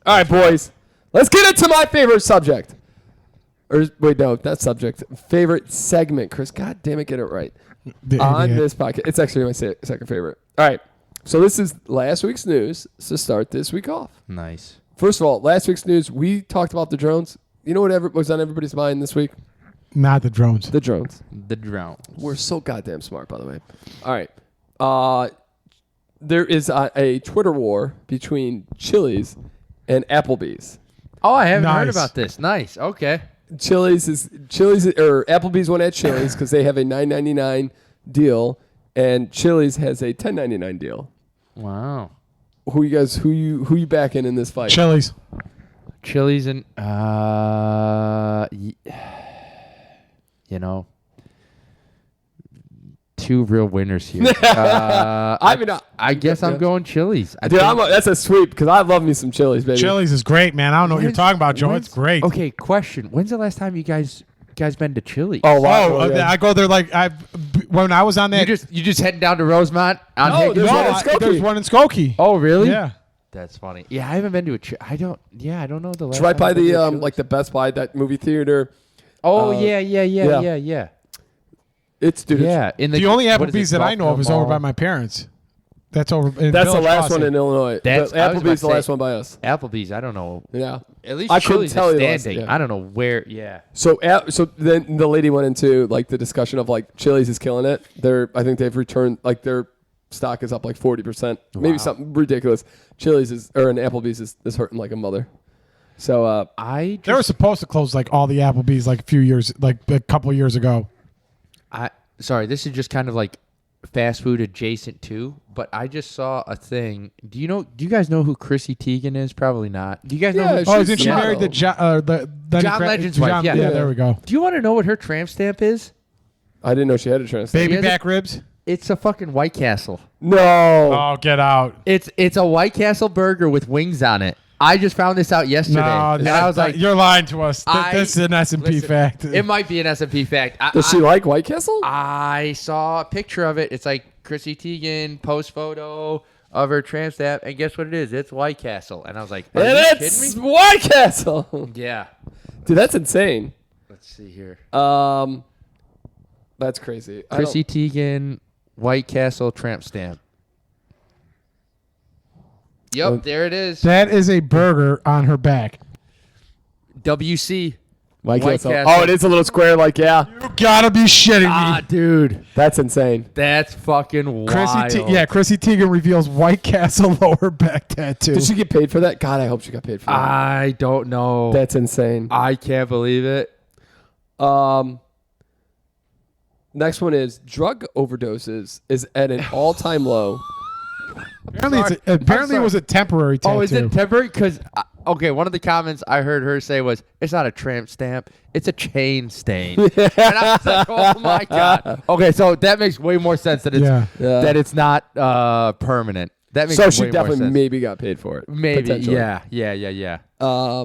S3: All right, boys, let's get into my favorite subject. Or wait, no, not subject. Favorite segment, Chris. God damn it, get it right. On this podcast, it's actually my second favorite. All right, so this is last week's news to start this week off.
S2: Nice.
S3: First of all, last week's news, we talked about the drones. You know what was on everybody's mind this week?
S1: Not the drones.
S3: The drones.
S2: The drones.
S3: We're so goddamn smart, by the way. All right. There is a Twitter war between Chili's and Applebee's.
S2: Oh, I haven't heard
S1: Nice.
S2: about this. Nice. Okay.
S3: Applebee's won at Chili's because they have a $9.99 deal, and Chili's has a $10.99 deal.
S2: Wow.
S3: Who you backing in this fight?
S1: Chili's.
S2: Chili's and two real winners here. I guess I'm going Chili's.
S3: That's a sweep because I love me some Chili's, baby.
S1: Chili's is great, man. I don't know what you're talking about, Joe. It's great.
S2: Okay, question. When's the last time you guys been to Chili's?
S3: Oh, wow.
S1: I go there when I was on that.
S2: You just heading down to Rosemont?
S3: There's one in Skokie.
S1: There's one in Skokie.
S2: Oh, really?
S1: Yeah.
S2: That's funny. Yeah, I haven't been to I don't know the last
S3: It's right
S2: time
S3: by
S2: I've been to
S3: the
S2: Chili's.
S3: like the Best Buy, that movie theater.
S2: Oh,
S3: yeah.
S2: yeah.
S3: It's
S2: Yeah.
S1: The only Applebee's that I know of is over by my parents. That's over.
S3: That's the
S1: Village
S3: last
S1: Crossing.
S3: one in Illinois.
S2: That's- I was about
S3: Applebee's
S2: to
S3: the last
S2: say-
S3: one by us.
S2: Applebee's, I don't know.
S3: Yeah.
S2: At least
S3: I couldn't
S2: Chili's
S3: tell
S2: is
S3: you the last-
S2: standing.
S3: yeah.
S2: I don't know where. Yeah.
S3: So then the lady went into like the discussion of like Chili's is killing it. I think they've returned like their stock is up like 40%, maybe something ridiculous. Chili's and Applebee's is hurting like a mother. So
S1: They were supposed to close like all the Applebee's like a couple of years ago.
S2: Sorry, this is just kind of like fast food adjacent too, but I just saw a thing. Do you guys know who Chrissy Teigen is? Probably not. Do you guys know
S3: Yeah,
S2: who
S1: Oh,
S3: she's
S1: isn't she
S3: model.
S1: married to John
S2: Legend's wife, yeah.
S1: there we go.
S2: Do you want to know what her tramp stamp is?
S3: I didn't know she had a translate.
S1: Baby
S2: has a-
S1: back ribs.
S2: It's a fucking White Castle.
S3: No.
S1: Oh, get out.
S2: It's a White Castle burger with wings on it. I just found this out yesterday.
S1: No,
S2: and I was like,
S1: you're lying to us. This is an S&P
S2: listen,
S1: fact.
S2: It might be an S&P fact.
S3: Does she like White Castle?
S2: I saw a picture of it. It's like Chrissy Teigen post photo of her tramp stamp, and guess what it is? It's White Castle. And I was like, are you kidding
S3: it's
S2: me?
S3: White Castle.
S2: Yeah.
S3: Dude, that's insane.
S2: Let's see here.
S3: That's crazy.
S2: Chrissy Teigen, White Castle tramp stamp. Yep, there it is.
S1: That is a burger on her back.
S2: WC.
S3: White
S2: White
S3: Castle.
S2: Castle.
S3: Oh, it is a little square. Like, yeah,
S1: You gotta be shitting me.
S2: Dude.
S3: that's insane.
S2: That's fucking wild.
S1: Chrissy Teigen reveals White Castle lower back tattoo.
S3: Did she get paid for that? God, I hope she got paid for that.
S2: I don't know.
S3: That's insane.
S2: I can't believe it.
S3: Next one is drug overdoses is at an all-time low.
S1: Apparently it was a temporary tattoo.
S2: Oh, is it temporary? Because, okay, one of the comments I heard her say was, it's not a tramp stamp, it's a chain stain. And I was like, oh, my God. Okay, so that makes way more sense that it's, that it's not permanent. That makes
S3: So
S2: way
S3: she
S2: more
S3: definitely
S2: sense.
S3: maybe got paid for it.
S2: Maybe,
S3: potentially.
S2: yeah.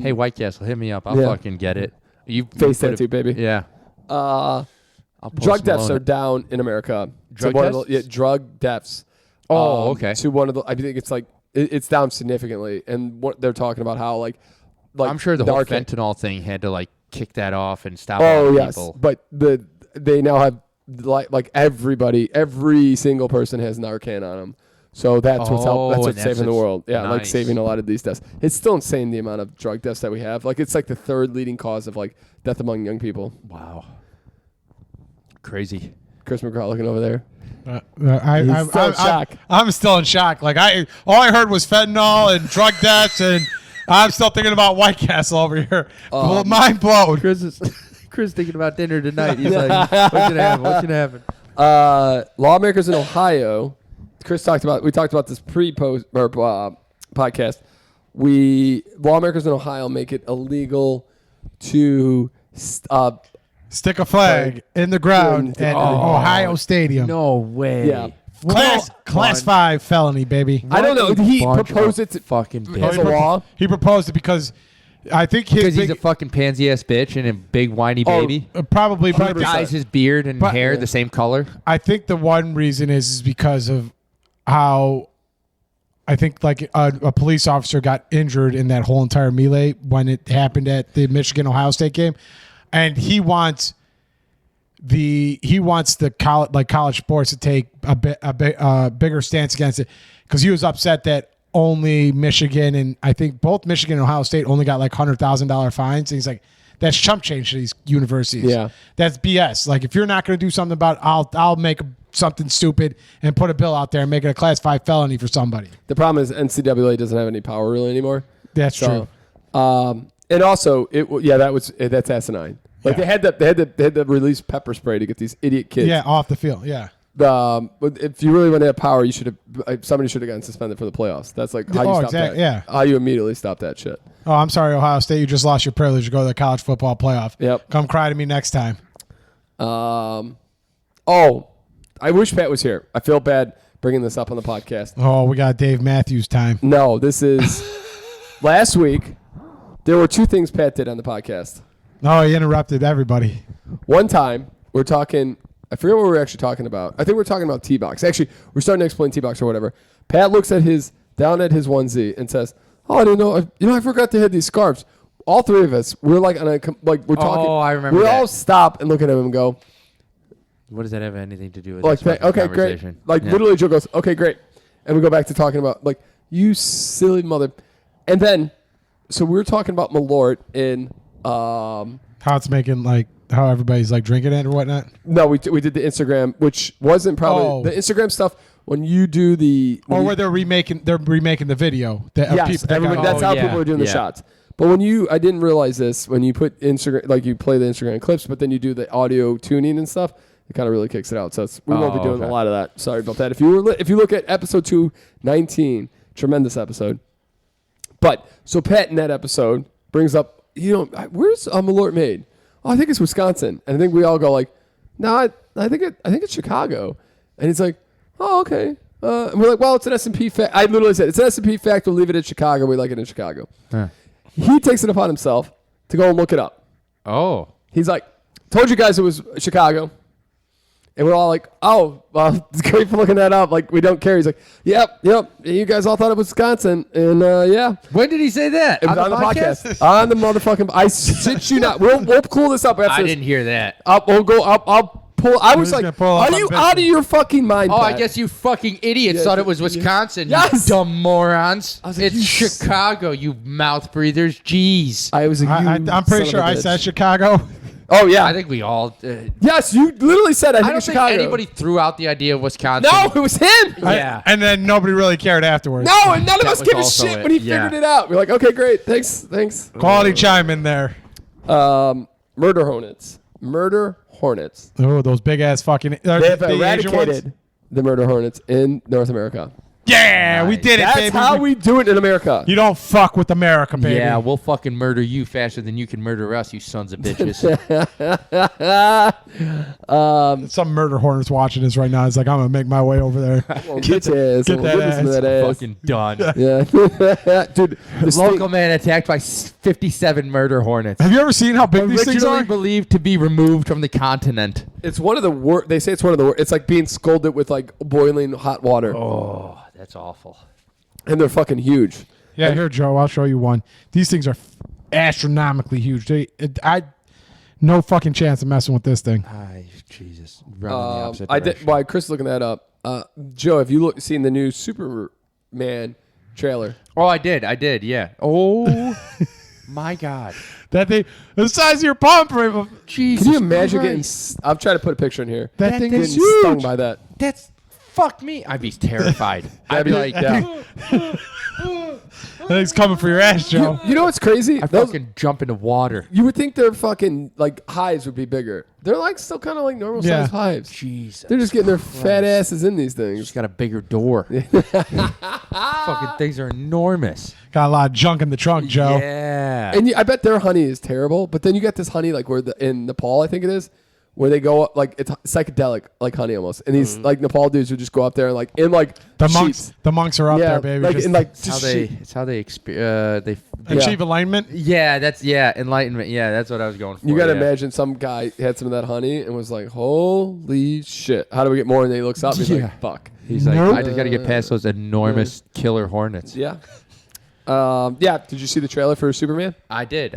S2: Hey, White Castle, hit me up. I'll fucking get it. You
S3: Face
S2: put
S3: tattoo, baby.
S2: Yeah.
S3: Drug deaths are down in America.
S2: Drug deaths?
S3: Drug deaths.
S2: Oh, okay.
S3: To one of the, I think it's like it's down significantly, and what they're talking about how like
S2: I'm sure the whole
S3: Narcan-
S2: fentanyl thing had to like kick that off and stop.
S3: Oh
S2: all
S3: yes,
S2: people.
S3: but they now have like every single person has Narcan on them. So that's what's helping. That's what's saving the world. Yeah, like saving a lot of these deaths. It's still insane the amount of drug deaths that we have. Like it's like the third leading cause of like death among young people.
S2: Wow. Crazy.
S3: Chris McGraw looking over there.
S1: I'm
S3: still in shock.
S1: I'm still in shock. Like all I heard was fentanyl and drug deaths, and I'm still thinking about White Castle over here. Mind blown.
S2: Chris thinking about dinner tonight. He's like, what's gonna happen? What's gonna happen?
S3: Lawmakers in Ohio. We talked about this pre-post or podcast. Lawmakers in Ohio make it illegal to
S1: stick a flag in the ground at Ohio Stadium.
S2: No way.
S3: Yeah.
S1: Class 5 felony, baby.
S3: I don't know. He proposed it to
S2: fucking
S3: as a law.
S1: He proposed it because I think
S2: he's a fucking pansy ass bitch and a big whiny baby.
S1: Probably
S2: He dyes his beard and hair the same color.
S1: I think the one reason is because of how I think like a police officer got injured in that whole entire melee when it happened at the Michigan-Ohio State game, and he wants the college sports to take a bigger stance against it because he was upset that only Michigan and I think both Michigan and Ohio State only got like $100,000 fines. And he's like, that's chump change to these universities.
S3: Yeah,
S1: that's BS. Like if you're not going to do something about it, I'll make something stupid and put a bill out there and make it a class 5 felony for somebody.
S3: The problem is NCAA doesn't have any power really anymore.
S1: That's true.
S3: And also, that's asinine. Like they had to release pepper spray to get these idiot kids.
S1: Yeah, off the field. Yeah.
S3: But if you really want to have power, somebody should have gotten suspended for the playoffs. That's like how you stop that. Yeah. How you immediately stop that shit.
S1: Oh, I'm sorry, Ohio State. You just lost your privilege to go to the college football playoff.
S3: Yep.
S1: Come cry to me next time.
S3: I wish Pat was here. I feel bad bringing this up on the podcast.
S1: Oh, we got Dave Matthews time.
S3: No, this is last week. There were two things Pat did on the podcast.
S1: Oh, he interrupted everybody.
S3: One time, we're talking. I forget what we were actually talking about. I think we're talking about TBox. Actually, we're starting to explain TBox or whatever. Pat looks at down at his onesie and says, "Oh, I didn't know. I forgot to have these scarves." All three of us, we're like we're talking.
S2: Oh, I remember.
S3: We all stop and look at him and go,
S2: "What does that have anything to do with
S3: like?
S2: this
S3: Okay, great. Like literally, Joe goes, "Okay, great," and we go back to talking about like you silly mother. And then, so we were talking about Malort in
S1: how it's making like how everybody's like drinking it or whatnot.
S3: No, we did the Instagram, which wasn't probably the Instagram stuff. When you do
S1: where they're remaking the video.
S3: Yes, that's how people are doing the shots. But I didn't realize this. When you put Instagram, like you play the Instagram clips, but then you do the audio tuning and stuff, it kind of really kicks it out. So we won't be doing a lot of that. Sorry about that. If you look at episode 219, tremendous episode. But so Pat in that episode brings up, where's Malort made? Oh, I think it's Wisconsin. And I think we all go like, no, I think it's Chicago. And he's like, oh, okay. And we're like, well, it's an S&P fact. I literally said, it's an S&P fact. We'll leave it in Chicago. We like it in Chicago.
S2: Huh.
S3: He takes it upon himself to go and look it up.
S2: Oh.
S3: He's like, told you guys it was Chicago. And we're all like, oh, well, it's great for looking that up. Like, we don't care. He's like, yep. You guys all thought it was Wisconsin. And, yeah.
S2: When did he say that?
S3: It was on the podcast. On the motherfucking... I shit you not. We'll cool this up after
S2: I
S3: this.
S2: didn't hear that.
S3: We'll go up. I'll pull... I was like, are you out of your fucking mind,
S2: Oh,
S3: Pat?
S2: I guess you fucking idiots thought it was Wisconsin,
S3: Yes.
S2: you dumb morons.
S3: I was like,
S2: It's Chicago, you mouth breathers. Jeez.
S3: I was
S1: I'm pretty sure I said Chicago.
S3: Oh, yeah.
S2: I think we all...
S3: Yes, you literally said I think
S2: I don't
S3: it's
S2: think
S3: Chicago.
S2: anybody threw out the idea of Wisconsin.
S3: No, it was him.
S2: Yeah.
S1: And then nobody really cared afterwards.
S3: No, and none of
S2: That
S3: us
S2: was
S3: gave a
S2: also
S3: shit
S2: it.
S3: when he
S2: Yeah.
S3: figured it out. We're like, okay, great. Thanks.
S1: Quality chime in there.
S3: Murder Hornets.
S1: Oh, those big ass fucking.
S3: They have
S1: the Asian ones?
S3: eradicated the Murder Hornets in North America.
S1: Yeah, we
S2: Nice.
S1: did it,
S3: That's
S1: baby.
S3: how we do it in America.
S1: You don't fuck with America, baby.
S2: Yeah, we'll fucking murder you faster than you can murder us, you sons of bitches.
S1: Some murder hornets watching this right now. It's like, I'm going to make my way over there.
S3: Get that ass.
S2: Fucking done.
S3: Yeah. Dude, this
S2: Local
S3: thing,
S2: man attacked by 57 murder hornets.
S1: Have you ever seen how big these things
S2: Originally
S1: are?
S2: believed to be removed from the continent.
S3: it's one of the worst. They say it's one of the worst. It's like being scolded with like boiling hot water.
S2: Oh, that's awful.
S3: And they're fucking huge.
S1: Yeah, here, Joe. I'll show you one. These things are astronomically huge. No fucking chance of messing with this thing.
S2: Ay, Jesus. Running the opposite
S3: I did.
S2: direction.
S3: While Chris is looking that up, Joe, have you seen the new Superman trailer?
S2: Oh, I did, yeah. Oh, my God.
S1: That thing, the size of your palm print.
S2: Jesus
S3: Can you imagine
S2: Christ.
S3: getting? I'm trying to put a picture in here.
S1: That thing
S3: Getting
S1: is huge.
S3: stung by that.
S2: That's... Fuck me. I'd be terrified. I'd be like...
S3: yeah.
S1: That thing's coming for your ass, Joe.
S3: You know what's crazy?
S2: I fucking jump into water.
S3: You would think their fucking like hives would be bigger. They're like still kind of like normal
S1: Yeah.
S3: sized hives.
S2: Jesus.
S3: They're just getting their fat asses in these things.
S2: Just got a bigger door. Fucking things are enormous.
S1: Got a lot of junk in the trunk, Joe.
S2: Yeah.
S3: And I bet their honey is terrible. But then you got this honey like in Nepal, I think it is, where they go up like it's psychedelic like honey almost. And these like Nepal dudes would just go up there and like in like
S1: The
S3: sheets.
S1: monks are up
S3: Yeah,
S1: there, baby.
S3: like
S1: Just
S3: in like
S2: It's how
S3: just
S2: they...
S3: sheet.
S2: It's how they... they
S1: achieve alignment.
S2: yeah, that's... Yeah, enlightenment. Yeah, that's what I was going for.
S3: You got to
S2: yeah.
S3: imagine some guy had some of that honey and was like, "Holy shit! How do we get more?" And then he looks up, and he's
S2: Yeah.
S3: like, "Fuck."
S2: He's like,
S1: Nope.
S2: I just got to get past those enormous killer hornets.
S3: Yeah. Yeah. Did you see the trailer for Superman?
S2: I did.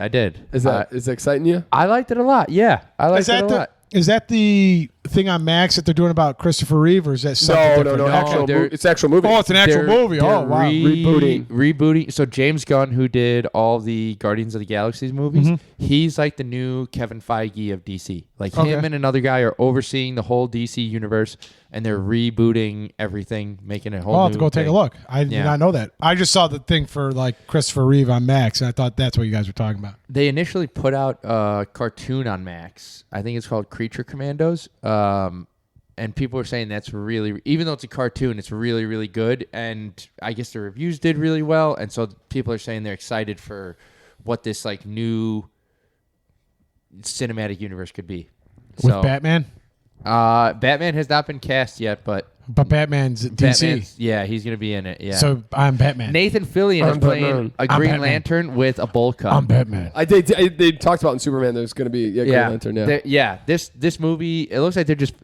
S3: Is that exciting you?
S2: I liked it a lot. Yeah, I liked it a lot.
S1: Is that the thing on Max that they're doing about Christopher Reeve, or is that something
S3: No.
S1: different?
S3: Actual
S2: they're-
S3: it's actual movie.
S1: Oh, it's an actual movie. Oh, wow.
S2: Rebooting. So James Gunn, who did all the Guardians of the Galaxy movies, he's like the new Kevin Feige of DC. Like him and another guy are overseeing the whole DC universe, and they're rebooting everything, making a whole
S1: I'll
S2: new
S1: have to go take a
S2: thing.
S1: look. I did not know that. I just saw the thing for like Christopher Reeve on Max, and I thought that's what you guys were talking about.
S2: They initially put out a cartoon on Max. I think it's called Creature Commandos. And people were saying that's really, even though it's a cartoon, it's really, really good. And I guess the reviews did really well. And so people are saying they're excited for what this like new cinematic universe could be.
S1: With
S2: So,
S1: Batman?
S2: Batman has not been cast yet, but
S1: Batman's DC.
S2: yeah, he's going to be in it. Yeah.
S1: So I'm Batman.
S2: Nathan Fillion is playing
S3: Batman.
S2: a
S1: I'm
S2: Green
S1: Batman.
S2: Lantern with a bowl cut.
S1: I'm Batman.
S3: They talked about in Superman there's going to be Green Lantern. Yeah.
S2: This movie, it looks like they're just.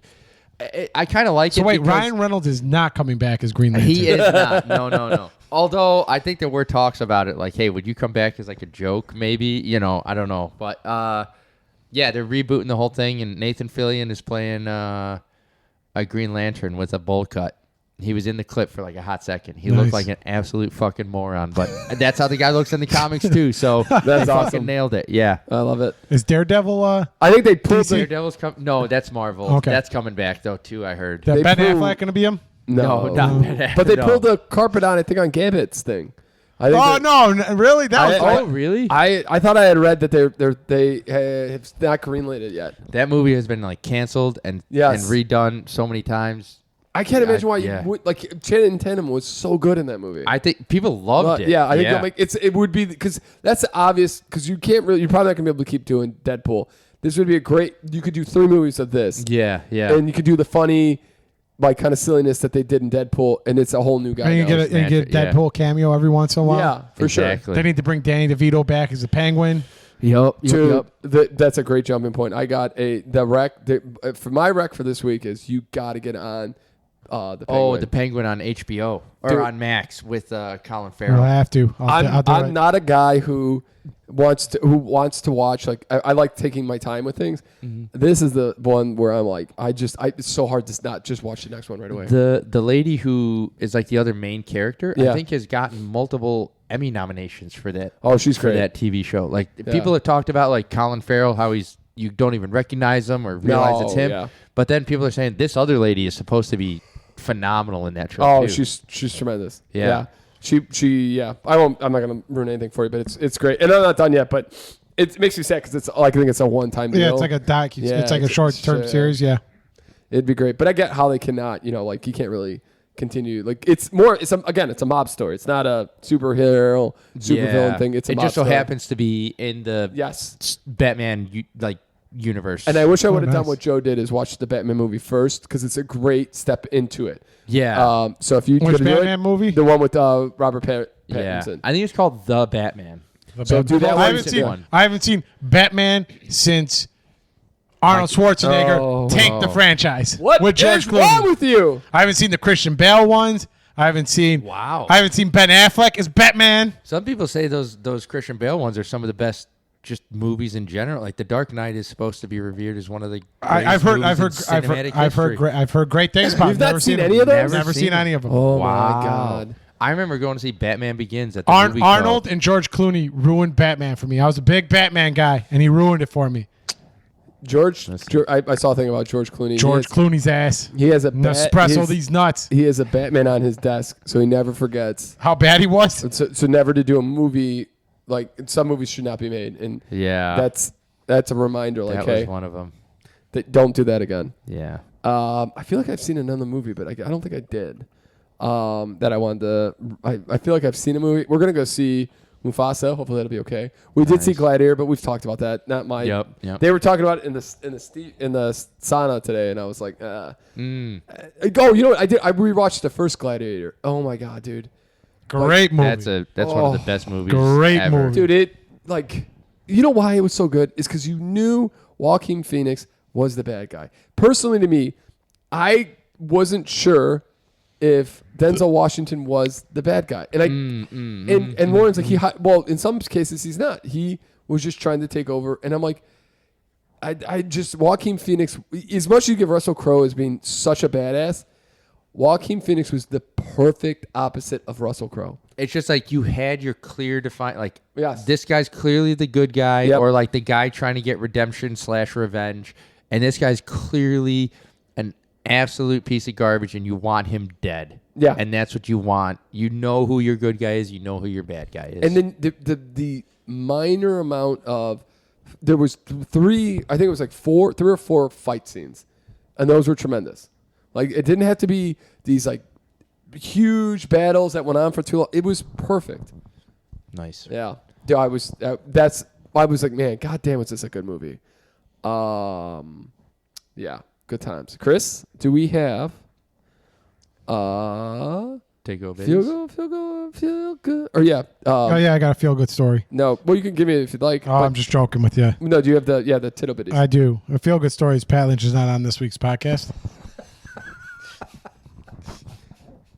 S2: I kind of like
S1: So
S2: it.
S1: wait,
S2: because
S1: Ryan Reynolds is not coming back as Green Lantern.
S2: he is not. No. Although I think there were talks about it, like, hey, would you come back as like a joke? Maybe, I don't know. But yeah, they're rebooting the whole thing, and Nathan Fillion is playing a Green Lantern with a bowl cut. He was in the clip for like a hot second. He looked like an absolute fucking moron, but that's how the guy looks in the comics too. So
S3: That's
S2: they
S3: awesome.
S2: fucking nailed it. Yeah.
S3: I love it.
S1: Is Daredevil
S3: I think they pulled
S2: Daredevil's no, that's Marvel.
S1: Okay.
S2: That's coming back though too. I heard.
S1: that
S3: They
S1: Ben
S3: prove-
S1: Affleck going to be him?
S2: No, not Ben Affleck,
S3: But they
S2: no.
S3: pulled the carpet on, I think, on Gambit's thing. I think
S1: Oh
S3: that-
S1: no, really? That was
S2: Oh, really?
S3: I thought I had read that they have not greenlit it yet.
S2: That movie has been like canceled and
S3: Yes.
S2: redone so many times.
S3: I can't imagine why
S2: yeah.
S3: you would like Channing Tatum was so good in that movie.
S2: I think people loved it.
S3: Yeah, I think they'll make it would be because that's obvious because you're probably not gonna be able to keep doing Deadpool. This would be a great. You could do 3 movies of this.
S2: Yeah.
S3: And you could do the funny, like kind of silliness that they did in Deadpool, and it's a whole new guy.
S1: And you
S3: now.
S1: get a Deadpool cameo every once in a while.
S3: Yeah, for sure.
S1: They need to bring Danny DeVito back as a Penguin.
S3: Yep. That's a great jumping point. I got for my rec for this week is you got to get on the Penguin.
S2: Oh, the Penguin on HBO or on Max with Colin Farrell.
S1: I'll have to.
S3: I'm not a guy who wants to watch, like I like taking my time with things. Mm-hmm. This is the one where I'm like it's so hard to not just watch the next one right away.
S2: The lady who is like the other main character,
S3: Yeah.
S2: I think has gotten multiple Emmy nominations for that.
S3: Oh, she's
S2: for
S3: great.
S2: that TV show. Like people have talked about like Colin Farrell, how you don't even recognize him or realize it's him.
S3: Yeah.
S2: But then people are saying this other lady is supposed to be phenomenal in that show.
S3: Oh,
S2: too.
S3: she's tremendous.
S2: Yeah.
S3: She I'm not gonna ruin anything for you, but it's great. And I'm not done yet, but it makes me sad because it's like I think it's a one-time deal.
S1: Yeah, it's like a doc. It's like a short-term series. Yeah,
S3: it'd be great. But I get how they cannot. Like you can't really continue. Like it's a mob story. It's not a superhero supervillain thing. It's a
S2: it
S3: mob
S2: just so
S3: story.
S2: happens to be in the Batman universe.
S3: And I wish I would have done what Joe did is watch the Batman movie first because it's a great step into it.
S2: Yeah.
S3: So if you
S1: which Batman movie?
S3: The one with Robert Pattinson.
S2: Yeah. I think it's called The Batman.
S3: So do that
S1: I haven't seen Batman since Arnold Schwarzenegger tanked the franchise.
S3: What
S1: with George
S3: is
S1: Clooney.
S3: wrong with you?
S1: I haven't seen the Christian Bale ones. I haven't seen Ben Affleck as Batman.
S2: Some people say those Christian Bale ones are some of the best just movies in general. Like The Dark Knight is supposed to be revered as one of the
S1: I've heard great things about it.
S3: You've not seen any of those?
S1: Never seen any of them.
S3: Oh my God.
S2: I remember going to see Batman Begins at the movie club.
S1: Arnold and George Clooney ruined Batman for me. I was a big Batman guy, and he ruined it for me.
S3: George I saw a thing about George Clooney.
S1: Clooney's ass.
S3: He has
S1: Nespresso these nuts.
S3: He has a Batman on his desk, so he never forgets
S1: how bad he was.
S3: So never to do a movie. Like some movies should not be made, and that's a reminder. Like,
S2: that was one of them.
S3: Don't do that again.
S2: Yeah.
S3: I feel like I've seen another movie, but I don't think I did. That I wanted to. I feel like I've seen a movie. We're gonna go see Mufasa. Hopefully that'll be okay. We did see Gladiator, but we've talked about that. Not my.
S2: Yep.
S3: They were talking about it in the sauna today, and I was like, Oh, you know what? I did. I rewatched the first Gladiator. Oh my God, dude.
S1: Great movie.
S2: That's one of the best movies.
S1: Great
S2: ever.
S1: movie.
S3: Dude, you know why it was so good? Is because you knew Joaquin Phoenix was the bad guy. Personally to me, I wasn't sure if Denzel Washington was the bad guy. And Lauren's like, in some cases he's not. He was just trying to take over. And I'm like, Joaquin Phoenix, as much as you give Russell Crowe as being such a badass, Joaquin Phoenix was the perfect opposite of Russell Crowe.
S2: It's just like you had your clear defined, like,
S3: Yes.
S2: this guy's clearly the good guy,
S3: Yep.
S2: or like the guy trying to get redemption / revenge, and this guy's clearly an absolute piece of garbage, and you want him dead.
S3: Yeah.
S2: And that's what you want. You know who your good guy is. You know who your bad guy is.
S3: And then the minor amount of there was three or four fight scenes, and those were tremendous. Like it didn't have to be these like huge battles that went on for too long. It was perfect.
S2: Nice.
S3: Yeah. Yeah, I was like, man, goddamn, was this a good movie? Yeah, good times. Chris, do we have
S2: Take over.
S3: feel good? Or yeah.
S1: I got a feel good story.
S3: No, well, you can give me it if you'd like.
S1: I'm just joking with you.
S3: No, do you have the tittle bitties?
S1: I do. A feel good story is Pat Lynch is not on this week's podcast.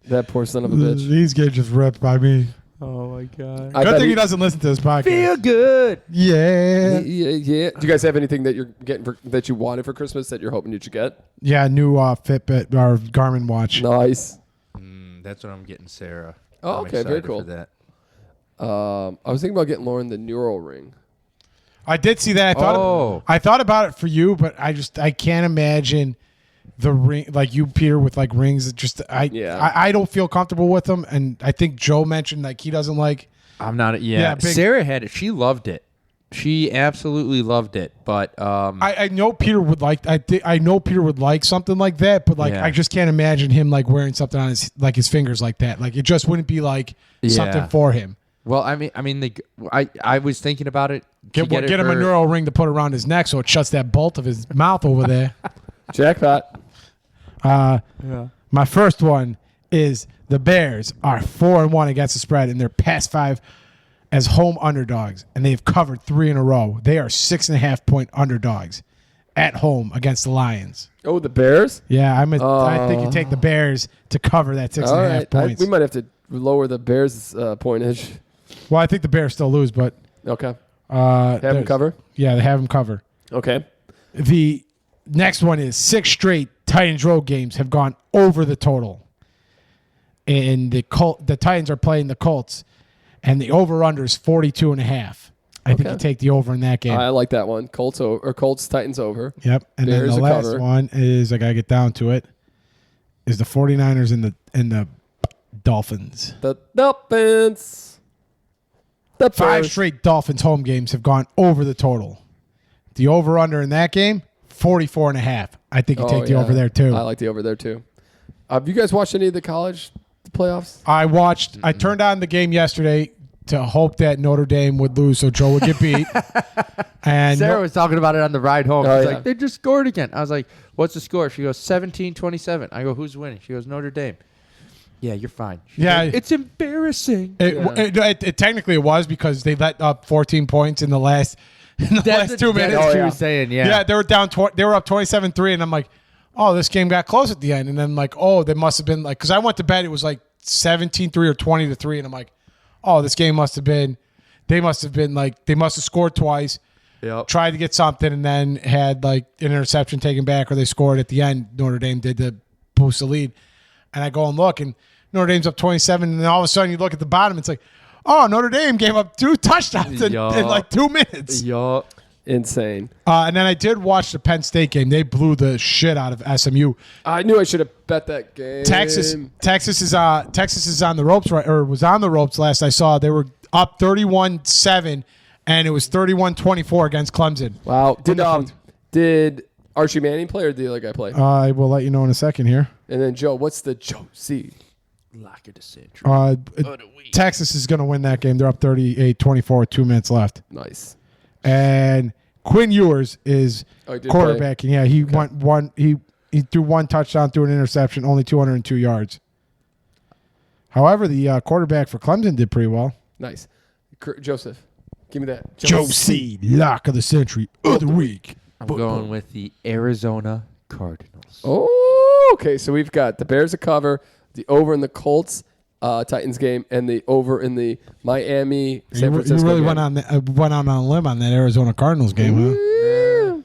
S3: That poor son of a bitch.
S1: These get just ripped by me.
S2: Oh my god.
S1: Good thing he doesn't listen to this podcast.
S2: Feel good.
S1: Yeah.
S3: Yeah. Do you guys have anything that you're getting that you wanted for Christmas that you're hoping you should get?
S1: Yeah, new Fitbit or Garmin watch.
S3: Nice.
S2: That's what I'm getting, Sarah.
S3: Oh,
S2: I'm
S3: okay, very
S2: excited
S3: cool.
S2: for that.
S3: I was thinking about getting Lauren the neural ring.
S1: I did see that. I thought about it for you, but I can't imagine the ring like you, Peter, with like rings. I don't feel comfortable with them, and I think Joe mentioned like he doesn't like.
S2: I'm not. Yeah, Sarah had it. She loved it. She absolutely loved it. But
S1: I know Peter would like. I know Peter would like something like that, but like I just can't imagine him like wearing something on his fingers like that. Like it just wouldn't be like something for him.
S2: Well, I mean, I was thinking about it.
S1: Get him a neural ring to put around his neck so it shuts that bolt of his mouth over there.
S3: Jackpot.
S1: My first one is the Bears are 4-1 against the spread in their past 5 as home underdogs, and they've covered 3 in a row. They are 6.5-point underdogs at home against the Lions.
S3: Oh, the Bears?
S1: Yeah, I think you take the Bears to cover that 6.5 points.
S3: We might have to lower the Bears' pointage.
S1: Well, I think the Bears still lose, but
S3: Okay. Have them cover?
S1: Yeah, they have them cover.
S3: Okay.
S1: The next one is 6 straight Titans road games have gone over the total. And the Titans are playing the Colts, and the over-under is 42.5. I think you take the over in that game.
S3: I like that one. Colts Titans over.
S1: Yep. And
S3: Bears
S1: then the last
S3: cover.
S1: one is, I got to get down to it, is the 49ers and the Dolphins.
S3: The Dolphins. The
S1: 5
S3: Bears.
S1: straight Dolphins home games have gone over the total. The over-under in that game, 44.5. I think you take the over there, too.
S3: I like the over there, too. Have you guys watched any of the college playoffs?
S1: I turned on the game yesterday to hope that Notre Dame would lose so Joe would get beat. And
S2: Sarah was talking about it on the ride home.
S3: Oh,
S2: She's
S3: yeah.
S2: like, they just scored again. I was like, what's the score? She goes, 17-27. I go, who's winning? She goes, Notre Dame. Yeah, you're fine. She
S1: Yeah.
S2: goes, it's embarrassing.
S1: It technically it was because they let up 14 points in the last 2 minutes.
S2: That's what she was saying, yeah.
S1: Yeah, they were down. They were up 27-3, and I'm like, oh, this game got close at the end. And then like, oh, they must have been like, because I went to bed, it was like 17-3 or 20-3, and I'm like, oh, this game must have been. They must have scored twice.
S2: Yep.
S1: Tried to get something, and then had like an interception taken back, or they scored at the end. Notre Dame did to boost the lead, and I go and look, and Notre Dame's up 27, and then all of a sudden you look at the bottom, it's like, oh, Notre Dame gave up 2 touchdowns in like 2 minutes.
S2: Yup.
S3: Insane.
S1: And then I did watch the Penn State game. They blew the shit out of SMU.
S3: I knew I should have bet that game.
S1: Texas is on the ropes, right, or was on the ropes last I saw. They were up 31-7, and it was 31-24 against Clemson.
S3: Wow. Did Archie Manning play or did the other guy play?
S1: I will let you know in a second here.
S3: And then Joe, what's the Josie?
S2: Lock of the century.
S1: Texas is going to win that game. They're up 38-24 with 2 minutes left.
S3: Nice.
S1: And Quinn Ewers is quarterbacking. Yeah, he went one. He threw 1 touchdown, threw an interception, only 202 yards. However, the quarterback for Clemson did pretty well.
S3: Nice. Joseph, give me that.
S1: Josie, lock of the century of the week.
S2: I'm going with the Arizona Cardinals.
S3: Oh, okay. So we've got the Bears to cover, the over in the Colts Titans game, and the over in the Miami San Francisco
S1: You really
S3: game.
S1: went on a limb on that Arizona Cardinals game, huh?